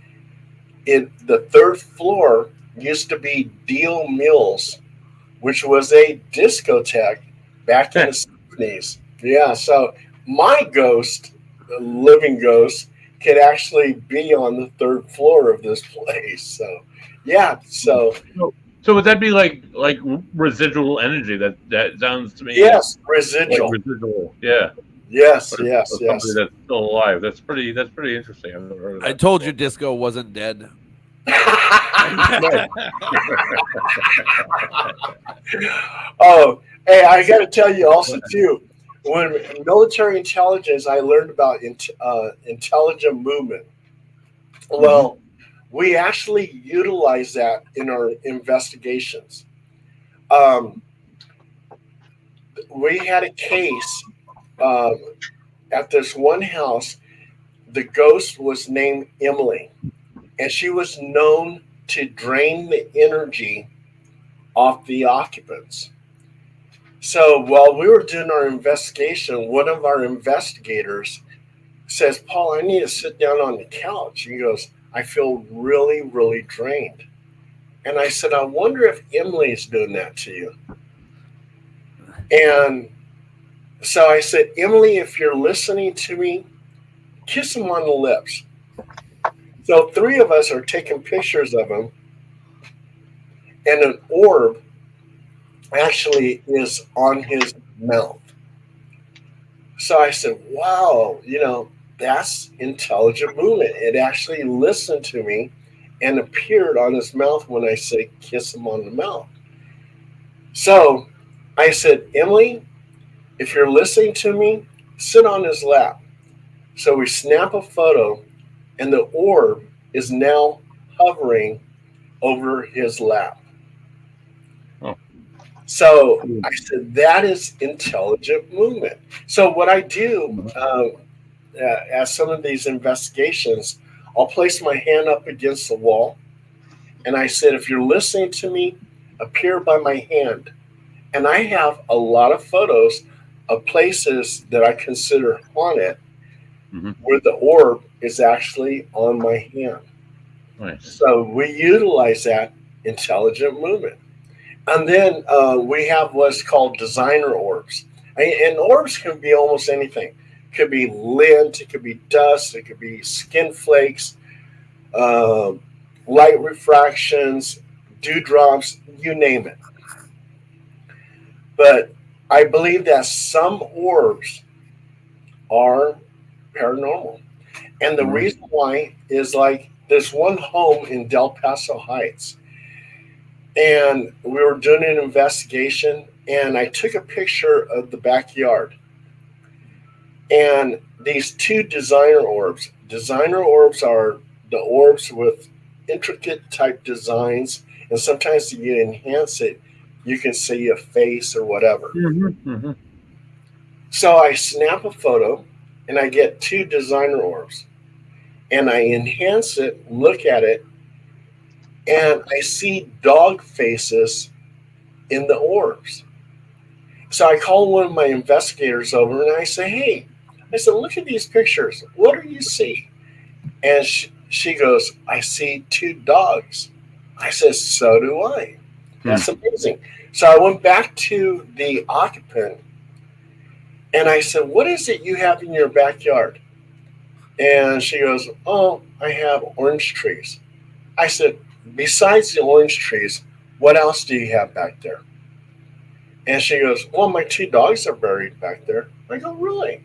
The third floor used to be Deal Mills, which was a discotheque back in the 70s. Yeah, so my ghost, the living ghost, could actually be on the third floor of this place. So, yeah, so So would that be like residual energy? That sounds to me yes, like residual. residual. Yeah, Yes, but yes, it's somebody yes. that's still alive. That's pretty interesting. I've never heard of I that. told you disco wasn't dead. Oh, hey, I got to tell you also too. When military intelligence, I learned about intelligent movement. Well, we actually utilize that in our investigations. Um, we had a case um, at this one house. The ghost was named Emily, and she was known to drain the energy off the occupants. So while we were doing our investigation, one of our investigators says, "Paul, I need to sit down on the couch." He goes, "I feel really, really drained." And I said, "I wonder if Emily's doing that to you." And so I said, "Emily, if you're listening to me, kiss him on the lips." So three of us are taking pictures of him, and an orb actually is on his mouth. So I said, "Wow, that's intelligent movement." It actually listened to me and appeared on his mouth when I said, "Kiss him on the mouth." So I said, "Emily, if you're listening to me, sit on his lap." So we snap a photo, and the orb is now hovering over his lap. Oh. So I said, that is intelligent movement. So what I do as some of these investigations, I'll place my hand up against the wall. And I said, if you're listening to me, appear by my hand. And I have a lot of photos of places that I consider haunted where the orb is actually on my hand. Nice. So we utilize that intelligent movement. And then we have what's called designer orbs. And orbs can be almost anything. It could be lint, it could be dust, it could be skin flakes, light refractions, dewdrops, you name it. But I believe that some orbs are paranormal. And the reason why is like there's one home in Del Paso Heights. And we were doing an investigation, and I took a picture of the backyard. And these two designer orbs. Designer orbs are the orbs with intricate type designs, and sometimes you enhance it, you can see a face or whatever. So I snap a photo, and I get two designer orbs, and I enhance it, look at it, and I see dog faces in the orbs. So I call one of my investigators over, and I say, hey, I said, look at these pictures. What do you see? And she goes, I see two dogs. I said, so do I. That's amazing. So I went back to the occupant, and I said, what is it you have in your backyard? And she goes, oh, I have orange trees. I said, besides the orange trees, what else do you have back there? And she goes, well, my two dogs are buried back there. I go, really?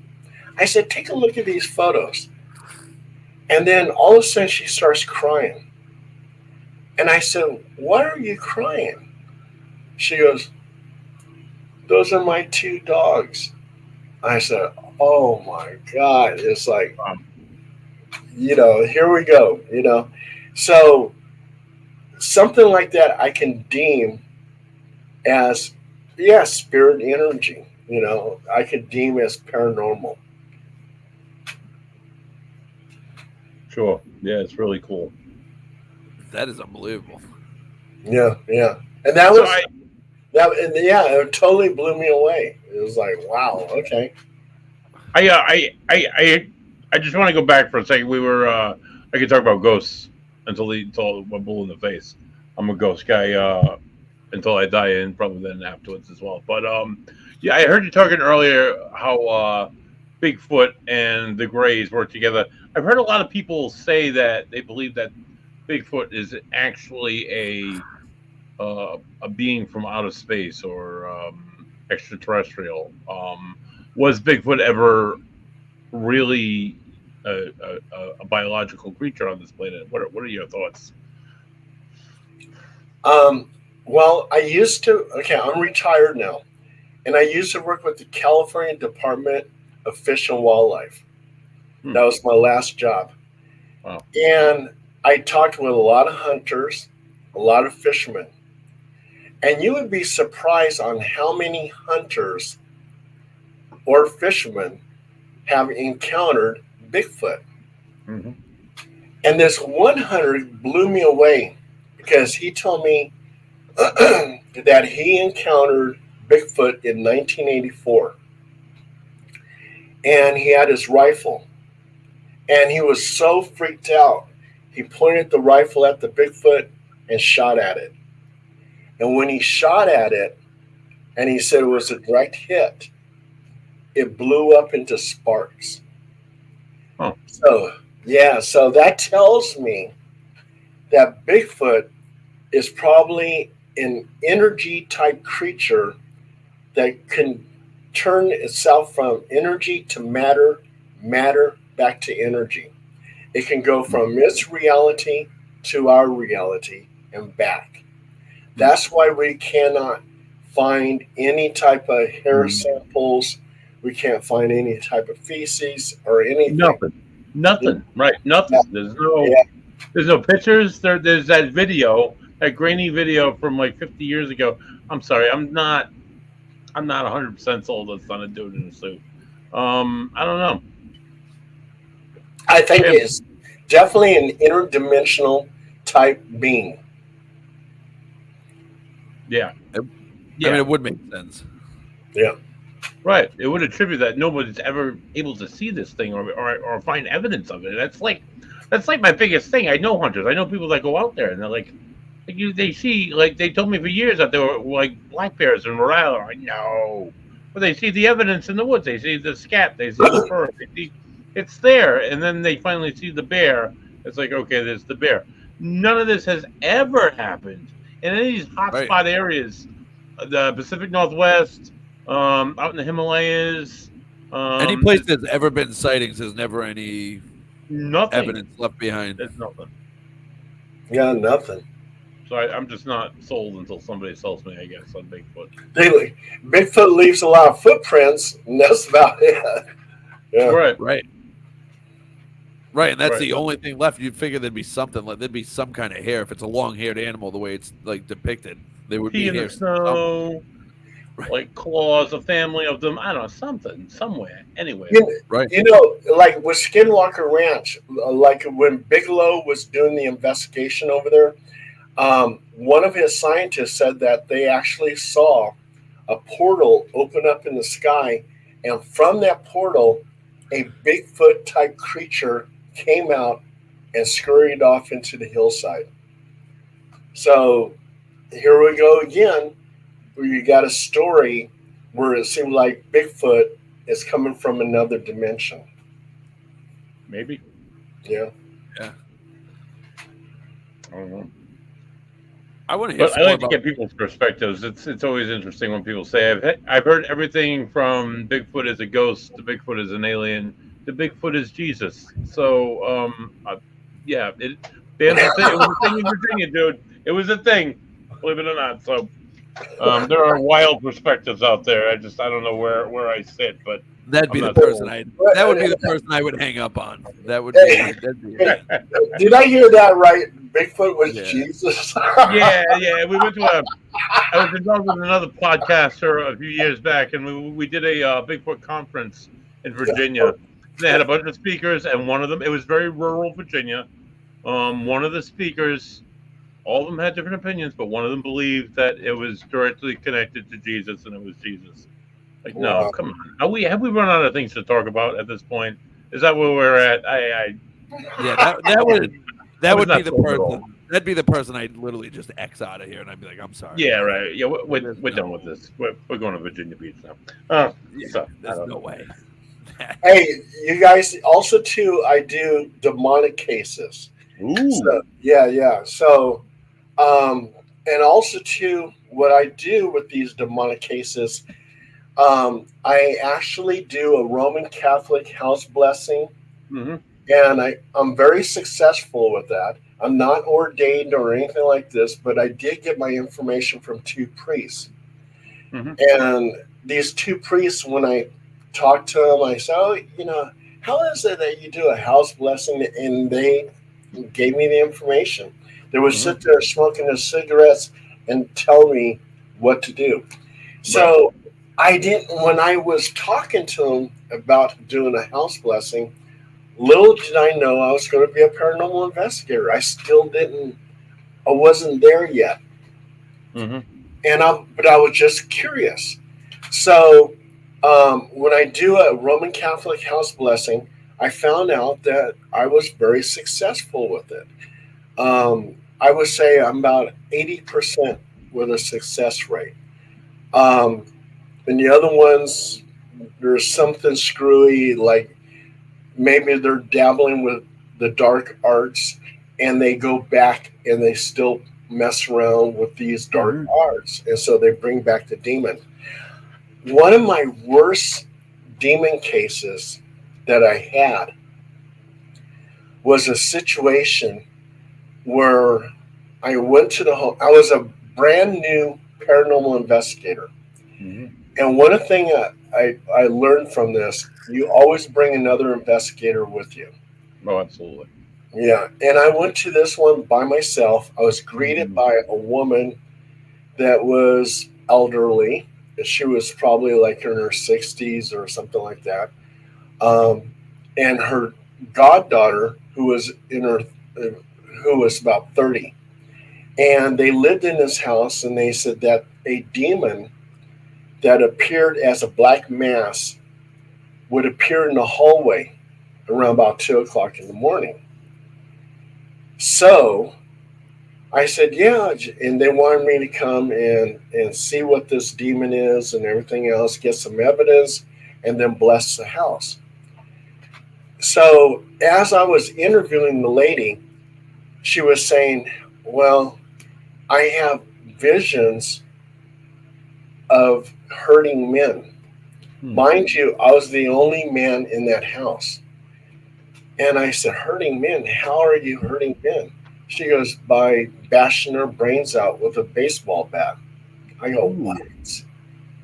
I said, take a look at these photos. And then all of a sudden she starts crying. And I said, why are you crying? She goes, those are my two dogs. I said, oh my God. It's like, here we go, So something like that I can deem as, spirit energy. I could deem as paranormal. Sure. Yeah, it's really cool. That is unbelievable. Yeah. And that was it totally blew me away. It was like, wow, okay. I just want to go back for a second. We were I could talk about ghosts until one blue in the face. I'm a ghost guy until I die, and probably then afterwards as well. But I heard you talking earlier how Bigfoot and the Greys work together. I've heard a lot of people say that they believe that Bigfoot is actually a being from outer space or extraterrestrial. Was Bigfoot ever really a biological creature on this planet? What are your thoughts? Well, I'm retired now, and I used to work with the California Department of Fish and Wildlife. That was my last job. Wow. And I talked with a lot of hunters, a lot of fishermen, and you would be surprised on how many hunters or fishermen have encountered Bigfoot. And this one hunter blew me away because he told me that he encountered Bigfoot in 1984. And he had his rifle. And he was so freaked out, he pointed the rifle at the Bigfoot and shot at it. And when he shot at it, and he said it was a direct hit, it blew up into sparks. Oh. So that tells me that Bigfoot is probably an energy type creature that can turn itself from energy to matter back to energy. It can go from its reality to our reality and back. That's why we cannot find any type of hair samples. We can't find any type of feces or anything. Nothing. Right? Nothing. There's no pictures. There's that video that grainy video from like 50 years ago. I'm sorry, I'm not 100% sold on son a dude in a suit. I don't know. I think Yeah. it's definitely an interdimensional type being. Yeah. I Yeah. mean, it would make sense. Yeah. Right. It would attribute that nobody's ever able to see this thing or find evidence of it. That's like my biggest thing. I know hunters. I know people that go out there and they're like they see, like, they told me for years that there were like black bears in Rhode Island. I'm like, no. But they see the evidence in the woods. They see the scat. They see the fur. They see it's there. And then they finally see the bear. It's like, okay, there's the bear. None of this has ever happened in any of these Right. hotspot areas, the Pacific Northwest, out in the Himalayas. Any place there's ever been sightings, there's never any Nothing. evidence left behind. There's nothing. Yeah, nothing. So I'm just not sold until somebody sells me, I guess, on Bigfoot. Bigfoot leaves a lot of footprints, and that's about it. Yeah. Right. Right, and that's Right. the only thing left. You'd figure there'd be something, like there'd be some kind of hair. If it's a long-haired animal, the way it's like depicted, there would Pee be in the hair. somewhere. snow, Right. like claws, a family of them. I don't know, something, somewhere. Anyway. Right. You know, like with Skinwalker Ranch, like when Bigelow was doing the investigation over there, one of his scientists said that they actually saw a portal open up in the sky, and from that portal, a Bigfoot type creature came out and scurried off into the hillside. So here we go again, where you got a story where it seemed like Bigfoot is coming from another dimension. Maybe. Yeah. Yeah. I don't know. I want to hear But some I more like to about. get people's perspectives. It's always interesting when people say, I've heard everything from Bigfoot is a ghost to Bigfoot is an alien to Bigfoot is Jesus. So, yeah, bands it was a thing in Virginia, dude. It was a thing, believe it or not. So, there are wild perspectives out there. I don't know where I sit, but That'd be I'm the not person sold. that would be the person I would hang up on. That'd be it. Did I hear that right? Bigfoot was Yeah. Jesus. Yeah. We went to I was involved with another podcaster a few years back, and we did a Bigfoot conference in Virginia. They had a bunch of speakers, and one of them, it was very rural Virginia. One of the speakers, all of them had different opinions, but one of them believed that it was directly connected to Jesus, and it was Jesus. Like, no, Wow. come on. Have we run out of things to talk about at this point? Is that where we're at? Yeah, that would was be not the sold at all. person. That'd be the person I'd literally just X out of here, and I'd be like, I'm sorry. Yeah, right. Yeah, we're done with this. We're going to Virginia Beach now. Yeah, So, I there's don't no know. way. Hey, you guys, also too, I do demonic cases. Ooh. So, yeah. So, and also too, what I do with these demonic cases, I actually do a Roman Catholic house blessing, Mm-hmm. and I'm very successful with that. I'm not ordained or anything like this, but I did get my information from two priests. Mhm. And these two priests, when I talked to them, I said, "Oh, how is it that you do a house blessing?" And they gave me the information. They would sit there smoking their cigarettes and tell me what to do. So I didn't, when I was talking to them about doing a house blessing, little did I know I was going to be a paranormal investigator. I wasn't there yet. Mm-hmm. But I was just curious. So when I do a Roman Catholic house blessing, I found out that I was very successful with it. I would say I'm about 80% with a success rate. And the other ones, there's something screwy, like maybe they're dabbling with the dark arts, and they go back and they still mess around with these dark arts, and so they bring back the demon. One of my worst demon cases that I had was a situation where I went to the home. I was a brand new paranormal investigator. Mm-hmm. And one thing I learned from this, you always bring another investigator with you. Oh, absolutely. Yeah, and I went to this one by myself. I was greeted Mhm. by a woman that was elderly. She was probably like in her 60s or something like that. Um, and her goddaughter, who was who was about 30. And they lived in this house, and they said that a demon that appeared as a black mass would appear in the hallway around about 2 o'clock in the morning. So I said, yeah. And they wanted me to come and see what this demon is and everything else, get some evidence, and then bless the house. So as I was interviewing the lady, she was saying, well, I have visions of hurting men. Mind you, I was the only man in that house. And I said, hurting men? How are you hurting men? She goes, by bashing their brains out with a baseball bat. I go, what?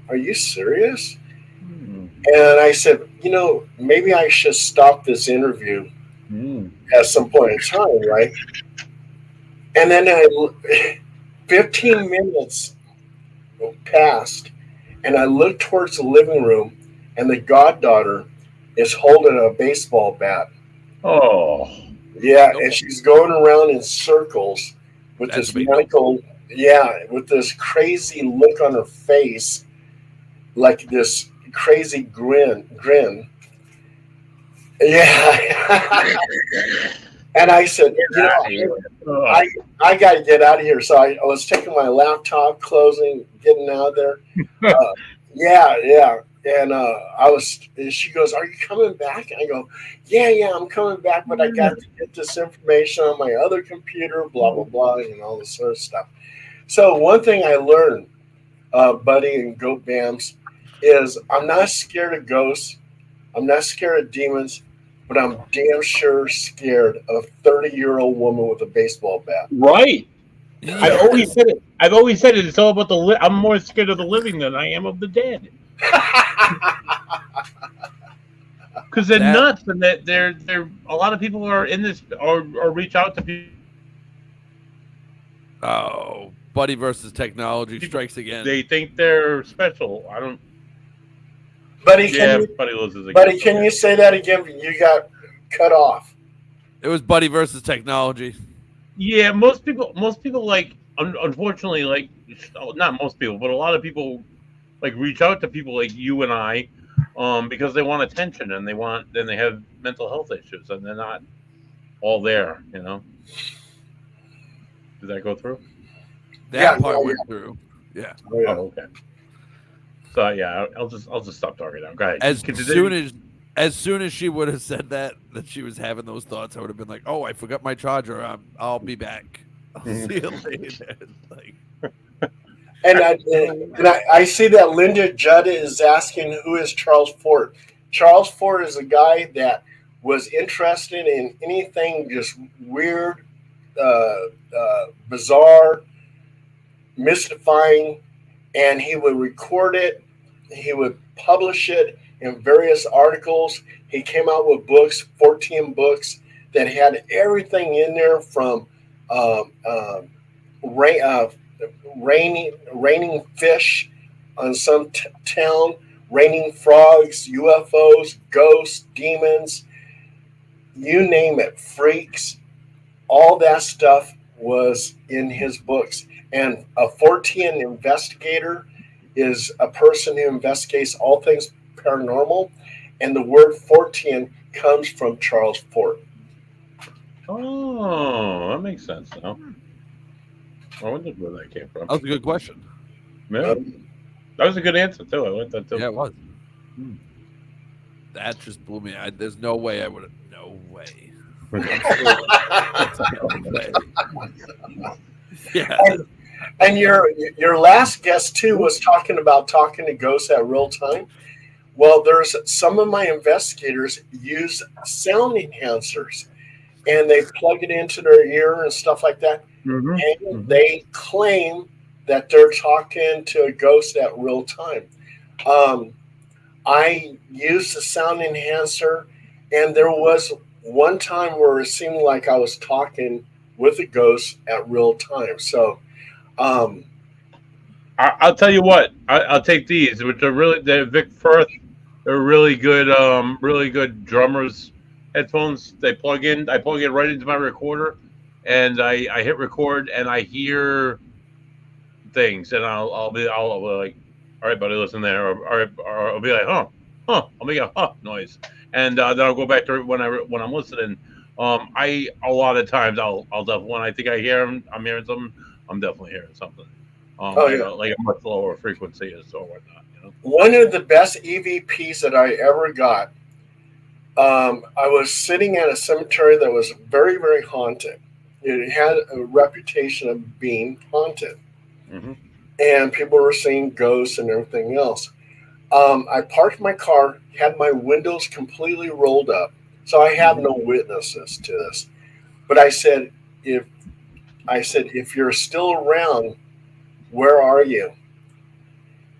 Are you serious? And I said, maybe I should stop this interview at some point in time, right? And then 15 minutes passed, and I looked towards the living room, and the goddaughter is holding a baseball bat. Oh. Yeah, Nope. and she's going around in circles with That's this a big medical, yeah, with this crazy look on her face, like this crazy grin. Yeah. And I said, I got to get out of here. So I was taking my laptop, closing, getting out of there. Yeah. And and she goes, are you coming back? And I go, yeah, I'm coming back, but I got to get this information on my other computer, blah, blah, blah, and all this sort of stuff. So one thing I learned, Buddy and Goat Bams, is I'm not scared of ghosts. I'm not scared of demons, but I'm damn sure scared of a 30-year-old woman with a baseball bat. Right. Yes. I've always said it. It's all about I'm more scared of the living than I am of the dead. Because they're nuts, and that they're a lot of people are in this or reach out to people. Oh, Buddy versus technology strikes again. They think they're special. I don't. Buddy, Buddy loses again. Buddy, can you say that again? You got cut off. It was Buddy versus technology. Yeah, most people like, unfortunately, like, not most people, but a lot of people like reach out to people like you and I, because they want attention and they have mental health issues and they're not all there, Did that go through? That part went through. Yeah. Oh, yeah. Oh, okay. So yeah, I'll just stop talking now. Go ahead. As soon as she would have said that she was having those thoughts, I would have been like, "Oh, I forgot my charger. I'll be back. I'll see you later." Like, and I see that Linda Judd is asking, who is Charles Fort? Charles Fort is a guy that was interested in anything just weird, bizarre, mystifying, and he would record it. He would publish it in various articles. He came out with books, 14 books that had everything in there from raining fish on some town, raining frogs, UFOs, ghosts, demons, you name it, freaks. All that stuff was in his books. And a Fortean investigator is a person who investigates all things paranormal, and the word Fortean comes from Charles Fort. Oh, that makes sense now. I wondered where that came from. that was a good question. Yeah. That was a good answer too. I like that too. Yeah, it was. That just blew me. There's no way I would have. No way. Yeah. And your last guest too was talking to ghosts at real time. Well, there's some of my investigators use sound enhancers, and they plug it into their ear and stuff like that. And they claim that they're talking to a ghost at real time. I used the sound enhancer, and there was one time where it seemed like I was talking with a ghost at real time. So, um, I'll tell you what. I'll take these, which are really they're Vic Firth. They're really good drummers headphones. They plug in. I plug it right into my recorder, and I hit record, and I hear things, and I'll be like, all right, buddy, listen there, or I'll be like, I'll make a noise, and then I'll go back to it when I'm listening. I a lot of times I'll definitely when I think I'm hearing something, I'm definitely hearing something. oh yeah, Like a much lower frequency is or whatnot, you know. one of the best EVPs that I ever got. I was sitting at a cemetery that was very, very haunted. It had a reputation of being haunted, Mm-hmm. and people were seeing ghosts and everything else. I parked my car, had my windows completely rolled up, so I have Mm-hmm. no witnesses to this. But if if you're still around, where are you?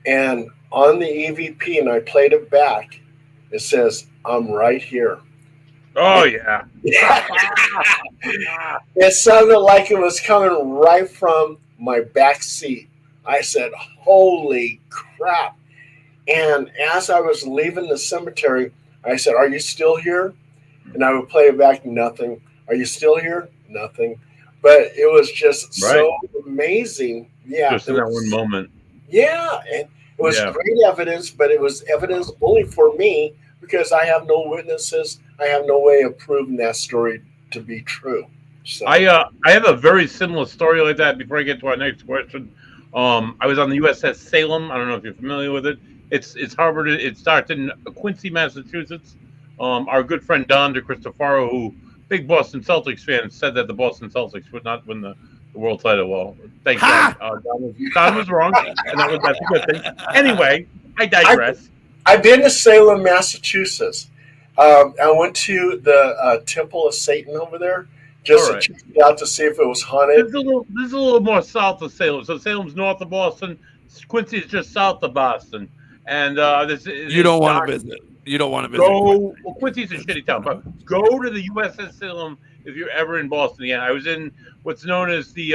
And on the EVP, and I played it back, it says, I'm right here. Oh yeah. It sounded like it was coming right from my back seat. I said, holy crap. And as I was leaving the cemetery, I said, are you still here? And I would play it back, nothing. Are you still here? Nothing. But it was just Right. so amazing. Yeah. Just in that one moment. Yeah. And it was Yeah. great evidence, but it was evidence only for me because I have no witnesses. I have no way of proving that story to be true. So, I have a very similar story like that. Before I get to our next question, I was on the USS Salem. I don't know if you're familiar with it. It's Harvard. It starts in Quincy, Massachusetts. Our good friend Don DeCristofaro, who big Boston Celtics fan, said that the Boston Celtics would not win the world title. Well, thank God, Don was wrong, and that's a good thing. Anyway, I digress. I've been to Salem, Massachusetts. I went to the Temple of Satan over there just All right. to check it out to see if it was haunted. This is a little more south of Salem. So Salem's north of Boston. Quincy is just south of Boston. And You don't want to visit. You don't want to visit. Well, Quincy's a shitty town, but go to the USS Salem if you're ever in Boston again. I was in what's known as the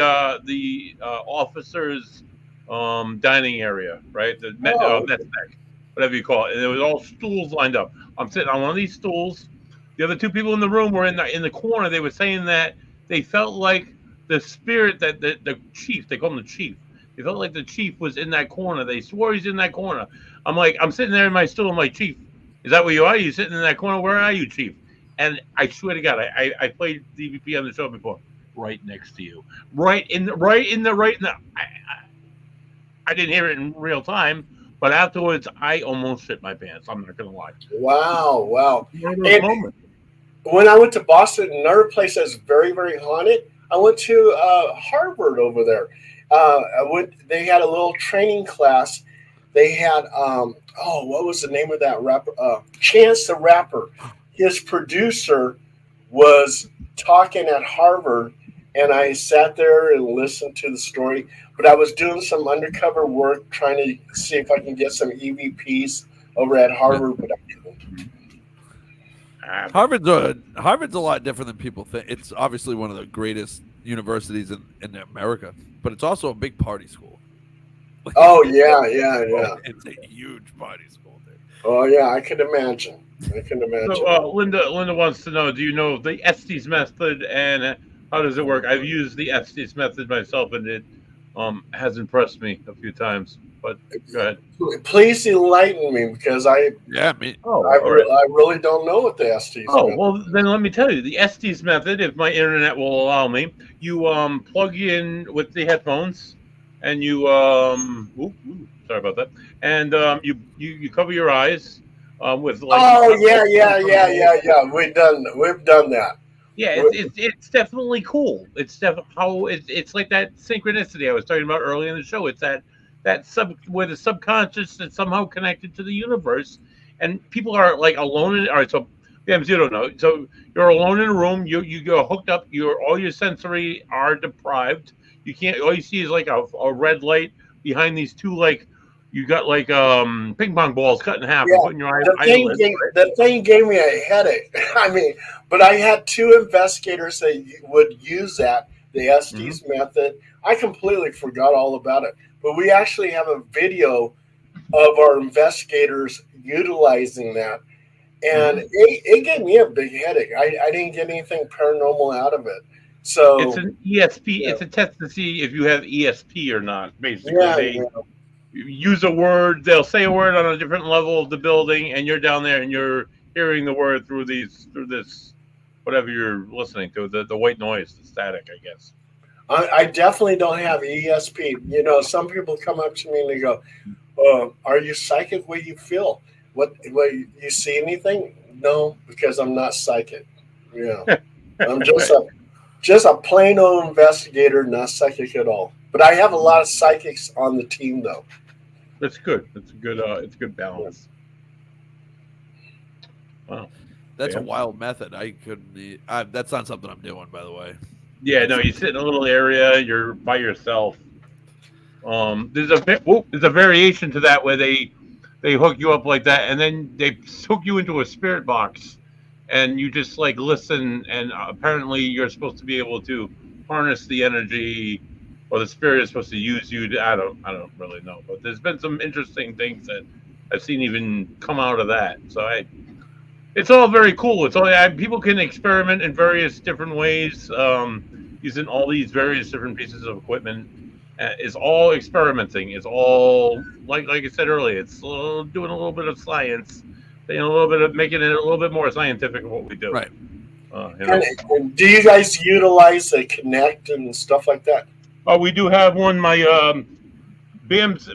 officers' dining area, right? The Metspec, whatever you call it. And there was all stools lined up. I'm sitting on one of these stools. The other two people in the room were in the corner. They were saying that they felt like the spirit that the chief, they call him the chief. They felt like the chief was in that corner. They swore he's in that corner. I'm sitting there in my stool. I'm like, Chief, is that where you are? You sitting in that corner? Where are you, Chief? And I swear to God, I played DVP on the show before. Right next to you, right in the. I didn't hear it in real time, but afterwards, I almost shit my pants. I'm not gonna lie. Wow. One of those moments. When I went to Boston, another place that's very, very haunted, I went to Harvard over there. They had a little training class. They had, what was the name of that rapper? Chance the Rapper. His producer was talking at Harvard, and I sat there and listened to the story. But I was doing some undercover work trying to see if I can get some EVPs over at Harvard, but I couldn't. Harvard's a lot different than people think. It's obviously one of the greatest universities in America, but it's also a big party school. Oh yeah. It's a huge party school, dude. Oh yeah, I can imagine. So Linda wants to know: do you know the Estes method and how does it work? I've used the Estes method myself, and it has impressed me a few times. But go ahead. Please enlighten me because I really don't know what the Estes. Well, then let me tell you the Estes method. If my internet will allow me, you plug in with the headphones, and you sorry about that, and you cover your eyes with like. Oh yeah. We've done that. Yeah, it's definitely cool. It's like that synchronicity I was talking about earlier in the show. It's that where the subconscious is somehow connected to the universe, and people are like alone in. All right, so you don't know. So you're alone in a room. You go hooked up. All your sensory are deprived. You can't. All you see is like a red light behind these two like you got like ping pong balls cut in half Yeah, and put in your the thing eyelids. gave, the thing gave me a headache. I mean, but I had two investigators that would use that, the Estes method. I completely forgot all about it. But we actually have a video of our investigators utilizing that. And it gave me a big headache. I didn't get anything paranormal out of it. It's So, an ESP. yeah, It's a test to see if you have ESP or not. Basically, yeah, they use a word. They'll say a word on a different level of the building, and you're down there and you're hearing the word through this whatever you're listening to, the white noise, the static, I guess. I definitely don't have ESP. You know, some people come up to me and they go, "Are you psychic? What do you feel? What you see anything?" No, because I'm not psychic. Yeah, I'm just a plain old investigator, not psychic at all. But I have a lot of psychics on the team, though. That's good. It's a good. It's a good balance. Wow. That's a Yeah. wild method. I couldn't. That's not something I'm doing, by the way. Yeah. No, you sit in a little area. You're by yourself. There's a variation to that where they hook you up like that, and then they hook you into a spirit box, and you just like listen. And apparently, you're supposed to be able to harness the energy, or the spirit is supposed to use you. I don't really know, but there's been some interesting things that I've seen even come out of that. So it's all very cool. It's all people can experiment in various different ways, using all these various different pieces of equipment. It's all experimenting. It's all like I said earlier. It's doing a little bit of science, a little bit of making it a little bit more scientific of what we do. Right. And do you guys utilize a Connect and stuff like that? Oh, we do have one. My Bams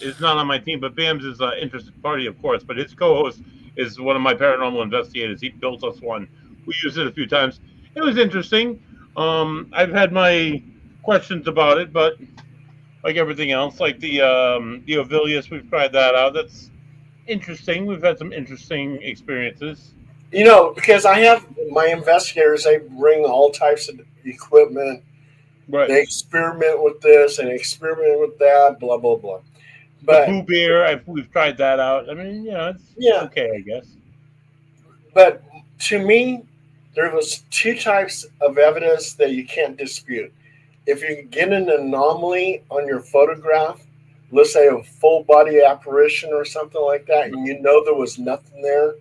is not on my team, but Bams is an interested party, of course. But his co-host is one of my paranormal investigators. He built us one. We used it a few times. It was interesting. I've had my questions about it, but like everything else, like the Ovilius, we've tried that out. That's interesting. We've had some interesting experiences. You know, because I have my investigators, they bring all types of equipment. Right. They experiment with this and experiment with that, blah blah blah. The But Boo Beer, we've tried that out. I mean, it's okay, I guess. But to me, there was two types of evidence that you can't dispute. If you get an anomaly on your photograph, let's say a full body apparition or something like that, and you know there was nothing there,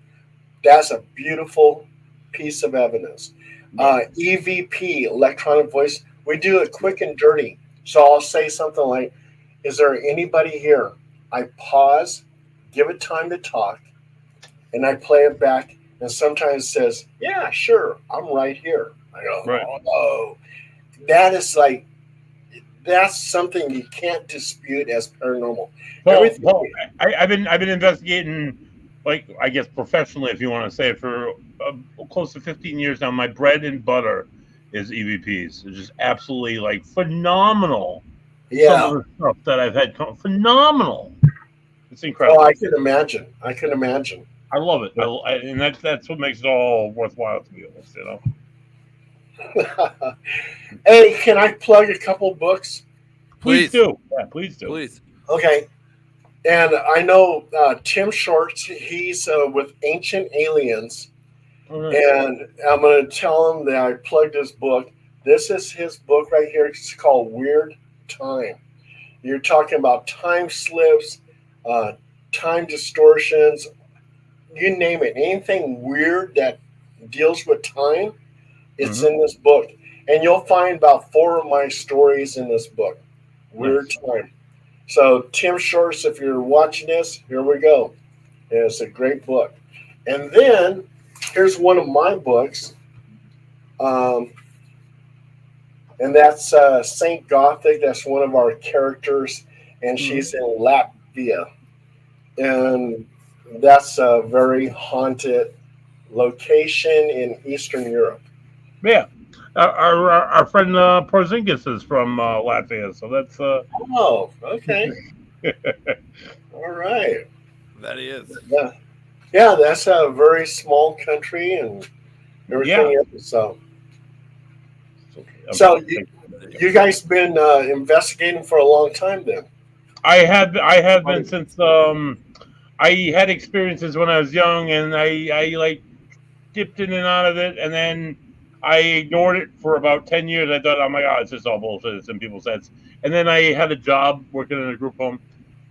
that's a beautiful piece of evidence. EVP, electronic voice, we do it quick and dirty. So I'll say something like, "Is there anybody here?" I pause, give it time to talk, and I play it back. And sometimes it says, "Yeah, sure, I'm right here." I go, Right. "Oh, that is like, that's something you can't dispute as paranormal." Paul, I've been investigating, like I guess professionally, if you want to say, for close to 15 years now. My bread and butter is EVPs. It's just absolutely like phenomenal. Yeah. Some of the stuff that I've had phenomenal. It's incredible. Oh, I can imagine. I love it, and that's what makes it all worthwhile to be honest. Hey, can I plug a couple books? Please do. Yeah, please do. Please. Okay. And I know Tim Shorts, he's with Ancient Aliens. Right. And I'm going to tell him that I plugged his book. This is his book right here. It's called Weird Time. You're talking about time slips, time distortions, you name it. Anything weird that deals with time, it's in this book. And you'll find about 4 of my stories in this book. Weird Time. So, Tim Shorts, if you're watching this, here we go. And it's a great book. And then, here's one of my books. And that's Saint Gothic. That's one of our characters. And she's in Latvia. And that's a very haunted location in Eastern Europe. Yeah. Our friend Porzingis is from Latvia, so that's. Oh, okay. All right. That he is. Yeah, that's a very small country and everything else. So you guys been investigating for a long time then? I have been since I had experiences when I was young, and I like dipped in and out of it, and then I ignored it for about 10 years. I thought, oh my God, it's just all bullshit. It's in people's heads. And then I had a job working in a group home,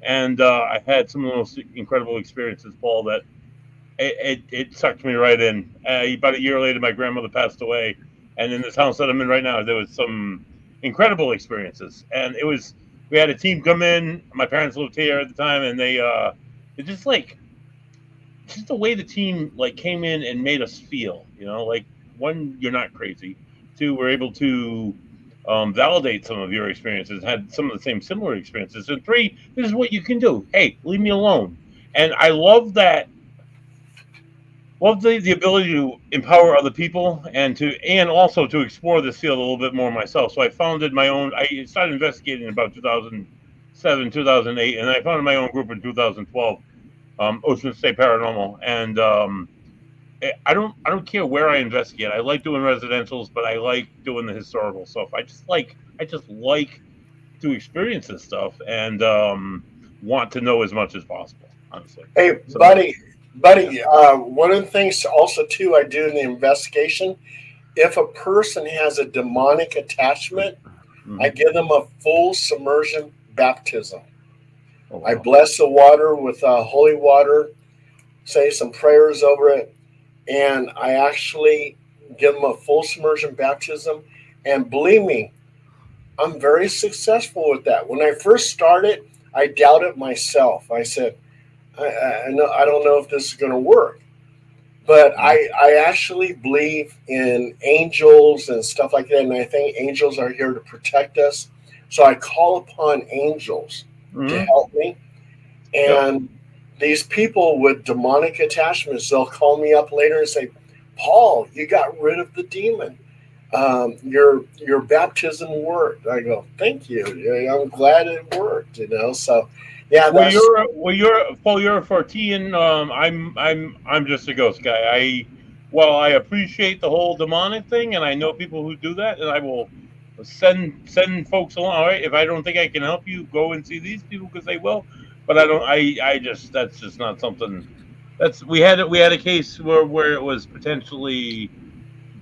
and I had some of the most incredible experiences, Paul, that it sucked me right in. About a year later, my grandmother passed away, and in this house that I'm in right now, there was some incredible experiences. And we had a team come in. My parents lived here at the time, and it just the way the team like came in and made us feel, like one, you're not crazy. Two, we're able to validate some of your experiences, had some of the same similar experiences. And three, this is what you can do. Hey, leave me alone. And I love that. Love the ability to empower other people and also to explore this field a little bit more myself. So I founded my own. I started investigating in about 2007, 2008, and I founded my own group in 2012. Ocean State Paranormal, and I don't care where I investigate. I like doing residentials, but I like doing the historical stuff. I just like to experience this stuff and want to know as much as possible. Honestly, Hey, so buddy. One of the things also too I do in the investigation, if a person has a demonic attachment, I give them a full submersion baptism. oh, wow. I bless the water with holy water, say some prayers over it, and I actually give them a full submersion baptism. And believe me, I'm very successful with that. When I first started, I doubted myself. I said, I don't know if this is going to work. But I actually believe in angels and stuff like that. And I think angels are here to protect us. So I call upon angels to help me. And these people with demonic attachments, they'll call me up later and say, Paul, you got rid of the demon. Your baptism worked. I go, thank you. I'm glad it worked. So yeah. Well, you're a Fortean. I'm just a ghost guy. I appreciate the whole demonic thing, and I know people who do that, and I will send folks along. All right, if I don't think I can help you, go and see these people because they will. But I don't. I just that's just not something. We had a case where it was potentially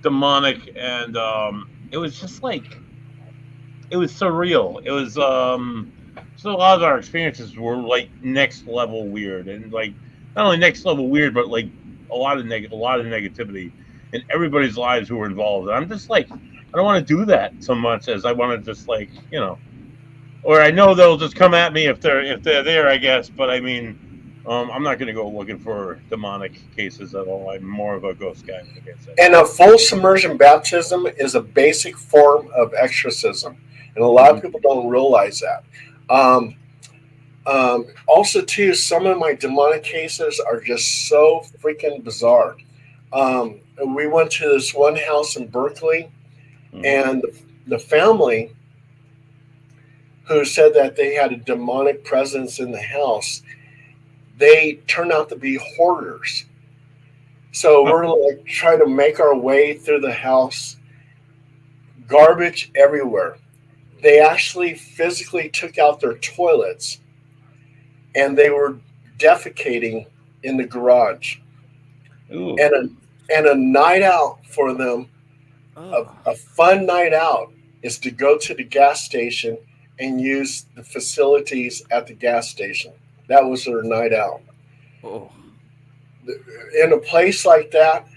demonic, and it was just like it was surreal. It was so a lot of our experiences were like next level weird, and like not only next level weird, but like a lot of negativity in everybody's lives who were involved. And I'm just like, I don't want to do that so much as I want to just like or I know they'll just come at me if they're there, I guess. But I mean, I'm not going to go looking for demonic cases at all. I'm more of a ghost guy, like I said. And a full submersion baptism is a basic form of exorcism, and a lot of people don't realize that. Also, too, some of my demonic cases are just so freaking bizarre. We went to this one house in Berkeley, and the family who said that they had a demonic presence in the house, they turned out to be hoarders. So we're like trying to make our way through the house, garbage everywhere. They actually physically took out their toilets and they were defecating in the garage. Ooh. And a night out for them, a fun night out, is to go to the gas station and use the facilities at the gas station. That was their night out. Oh. In a place like that,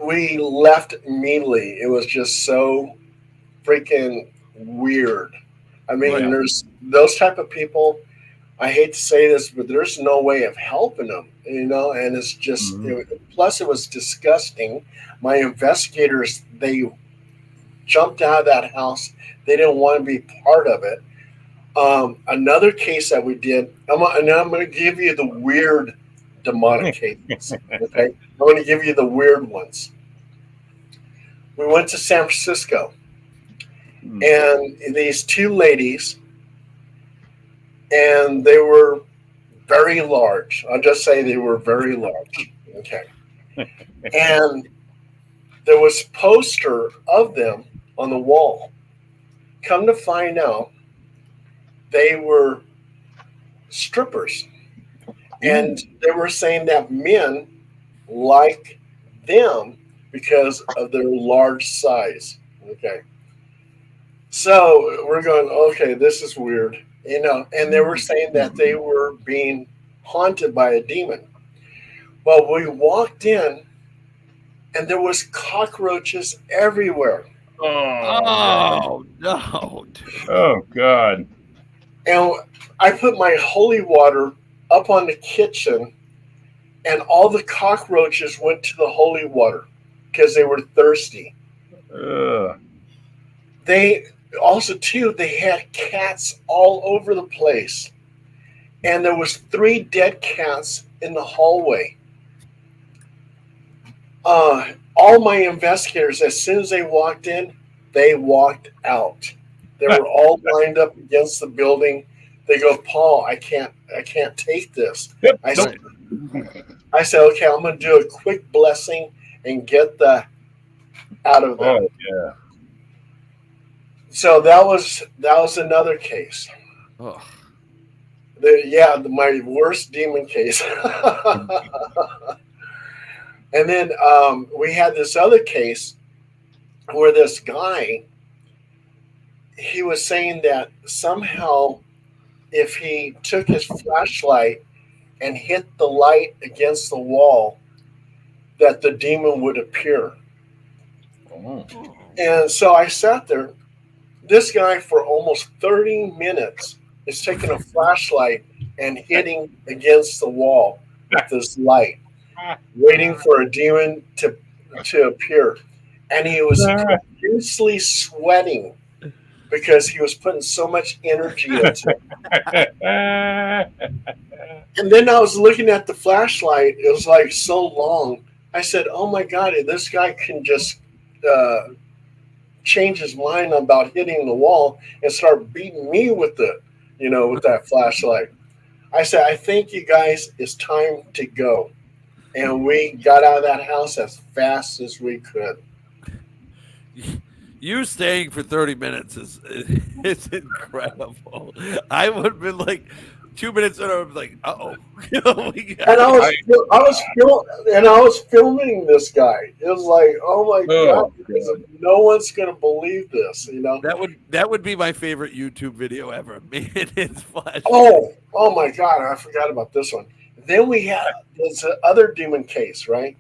we left immediately. It was just so freaking weird. I mean, there's those type of people. I hate to say this, but there's no way of helping them, and it's just, plus it was disgusting. My investigators, they jumped out of that house. They didn't want to be part of it. Another case that we did, I'm going to give you the weird demonic cases. Okay, I'm going to give you the weird ones. We went to San Francisco, and these two ladies, and they were very large. I'll just say they were very large. Okay, and there was a poster of them on the wall. Come to find out, they were strippers. And they were saying that men like them because of their large size. Okay. So we're going, okay, this is weird. And they were saying that they were being haunted by a demon. Well, we walked in and there was cockroaches everywhere. Oh no! Oh God! And I put my holy water up on the kitchen, and all the cockroaches went to the holy water because they were thirsty. They also too, they had cats all over the place, and there was 3 dead cats in the hallway. All my investigators, as soon as they walked in, they walked out. They were all lined up against the building. They go, Paul, I can't take this. Yep. I said, okay, I'm going to do a quick blessing and get the out of there. Oh yeah. So that was another case. Oh. My worst demon case. And then we had this other case where this guy, he was saying that somehow if he took his flashlight and hit the light against the wall, that the demon would appear. Oh. And so I sat there. This guy for almost 30 minutes is taking a flashlight and hitting against the wall with this light, waiting for a demon to appear. And he was profusely sweating because he was putting so much energy into it. And then I was looking at the flashlight. It was like so long. I said, oh my God, this guy can just change his mind about hitting the wall and start beating me with with that flashlight. I said, I think you guys, it's time to go. And we got out of that house as fast as we could. You staying for 30 minutes is incredible. I would have been like 2 minutes and I was like, uh-oh. And I was filming this guy. It was like, oh my God, no one's gonna believe this, That would be my favorite YouTube video ever. Man, it's flash. Oh my God, I forgot about this one. Then we had this other demon case, right?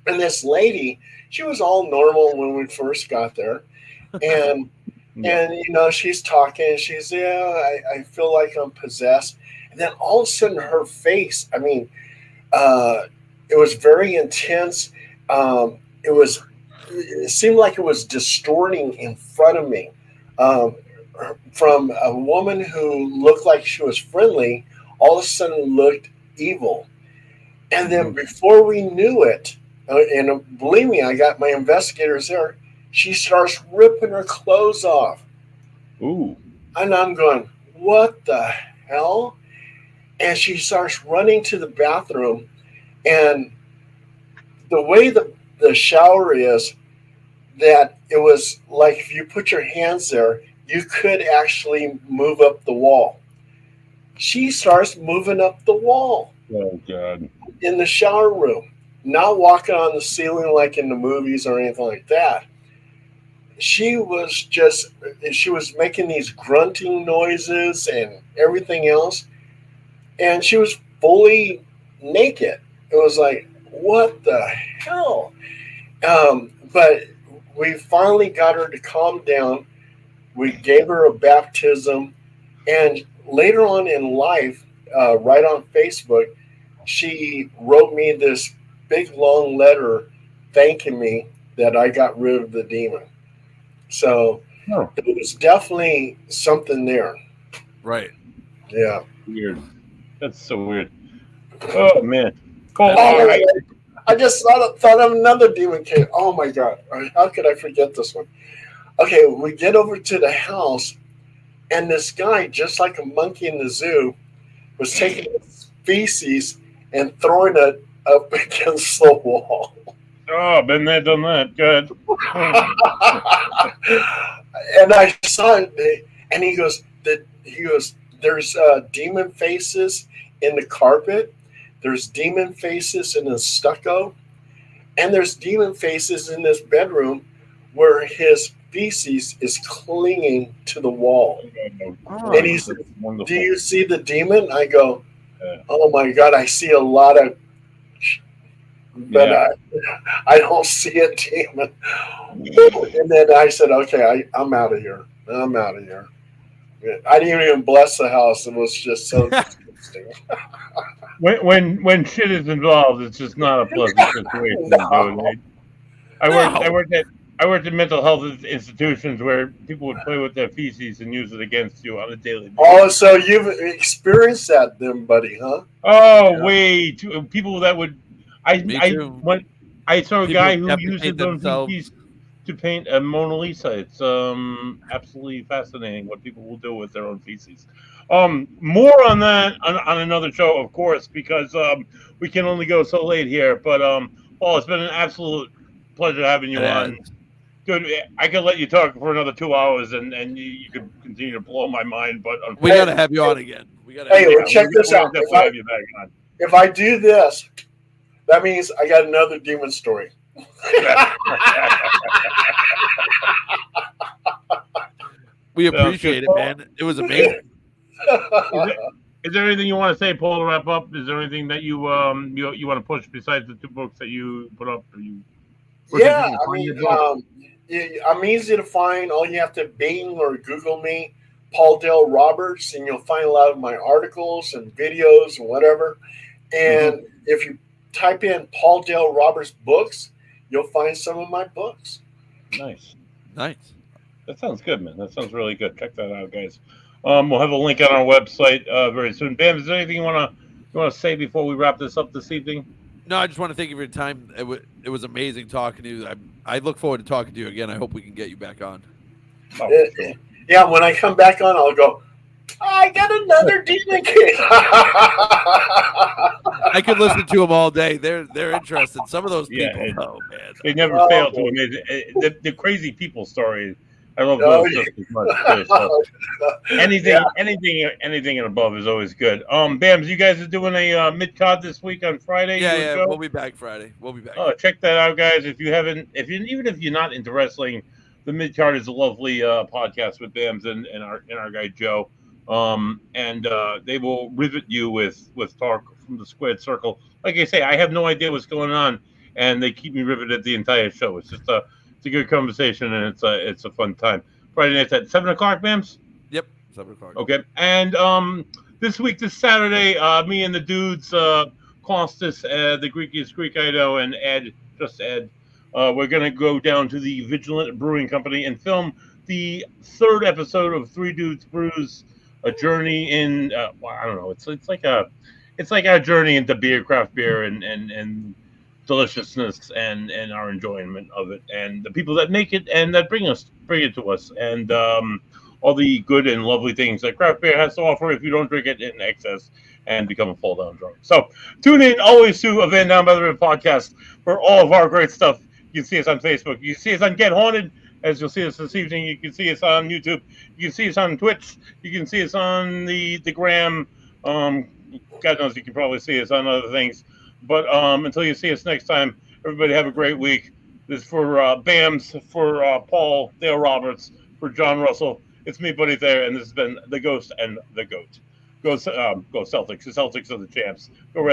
And this lady, she was all normal when we first got there. And she's talking, she's, I feel like I'm possessed. And then all of a sudden her face, it was very intense. It seemed like it was distorting in front of me. From a woman who looked like she was friendly, all of a sudden looked evil. And then before we knew it, and believe me, I got my investigators there, she starts ripping her clothes off. Ooh. And I'm going, what the hell? And she starts running to the bathroom. And the way the shower is, that it was like if you put your hands there, you could actually move up the wall. She starts moving up the wall. Oh, God. In the shower room. Not walking on the ceiling like in the movies or anything like that. She was making these grunting noises and everything else. And she was fully naked. It was like, what the hell? But we finally got her to calm down. We gave her a baptism. And later on in life, right on Facebook, she wrote me this big long letter thanking me that I got rid of the demon. So There was definitely something there. Right. Yeah. Weird. That's so weird. Oh man. I just thought of another demon case. Oh my God. How could I forget this one? Okay, we get over to the house, and this guy, just like a monkey in the zoo, was taking his feces and throwing it up against the wall. Oh, been there, done that. Good. And I saw it, and he goes, there's demon faces in the carpet. There's demon faces in the stucco, and there's demon faces in this bedroom where his feces is clinging to the wall. Oh, And he said, Wonderful. "Do you see the demon?" I go, Yeah. "Oh my God, I see a lot of, but Yeah. I don't see a demon." And then I said, "Okay, I'm out of here. I'm out of here." I didn't even bless the house. It was just so disgusting. When shit is involved, it's just not a pleasant situation, No. dude. I worked No. I worked in mental health institutions where people would play with their feces and use it against you on a daily basis. Oh, so you've experienced that then, buddy, huh? Oh, Yeah. way too people that would. Me I too. when I saw a People guy who have to uses paint his own themselves. feces to paint a Mona Lisa. It's absolutely fascinating what people will do with their own feces. More on that on another show, of course, because we can only go so late here. But Paul, it's been an absolute pleasure having you It on. has. Dude, I could let you talk for another 2 hours, and you could continue to blow my mind. But We got to have you on again. We got to. Hey, Have you well, on. check this we'll out. definitely have you back on. If I do this, that means I got another demon story. We Sounds appreciate good. it, man. It was amazing. Is there anything you want to say, Paul, to wrap up? Is there anything that you want to push besides the 2 books that you put up? Yeah, I mean, I'm easy to find. All you have to Bing or Google me, Paul Dale Roberts, and you'll find a lot of my articles and videos and whatever. And if you type in Paul Dale Roberts books, you'll find some of my books. Nice. Nice. That sounds good, man. That sounds really good. Check that out, guys. We'll have a link on our website very soon. Bam, is there anything you want to say before we wrap this up this evening? No, I just want to thank you for your time. It was amazing talking to you. I look forward to talking to you again. I hope we can get you back on. Oh, sure. Yeah, when I come back on, I'll go, I got another demon kid. I could listen to them all day. They're interested. Some of those Yeah, people, oh man. They never Oh, fail to boy. amaze it. The crazy people story. I love Oh, those yeah. just as much. Too, so anything and above is always good. Bams, you guys are doing a mid card this week on Friday. Yeah, you and yeah. Joe? We'll be back Friday. We'll be back. Oh, check that out, guys. If you haven't, even if you're not into wrestling, the mid card is a lovely podcast with Bams and our guy Joe. And they will rivet you with talk from the squared circle. Like I say, I have no idea what's going on, and they keep me riveted the entire show. It's just it's a good conversation, and it's a fun time. Friday nights at 7:00, Bams. Yep. 7:00. Okay, and this Saturday, me and the dudes, Costas, the Greekiest Greek I know, and Ed, just Ed, we're gonna go down to the Vigilant Brewing Company and film the 3rd episode of Three Dudes Brews, a journey in. Well, I don't know. It's like our journey into craft beer, and deliciousness and our enjoyment of it, and the people that make it and that bring it to us, and all the good and lovely things that craft beer has to offer if you don't drink it in excess and become a fall down drunk. So tune in always to a Van Down by the River podcast for all of our great stuff. You can see us on Facebook. You can see us on Get Haunted, as you'll see us this evening. You can see us on YouTube. You can see us on Twitch. You can see us on the Gram. God knows you can probably see us on other things. But until you see us next time, everybody have a great week. This is for Bams, for Paul Dale Roberts, for John Russell. It's me, Buddy Thayer, and this has been The Ghost and the Goat. Go Celtics. The Celtics are the champs. Go Red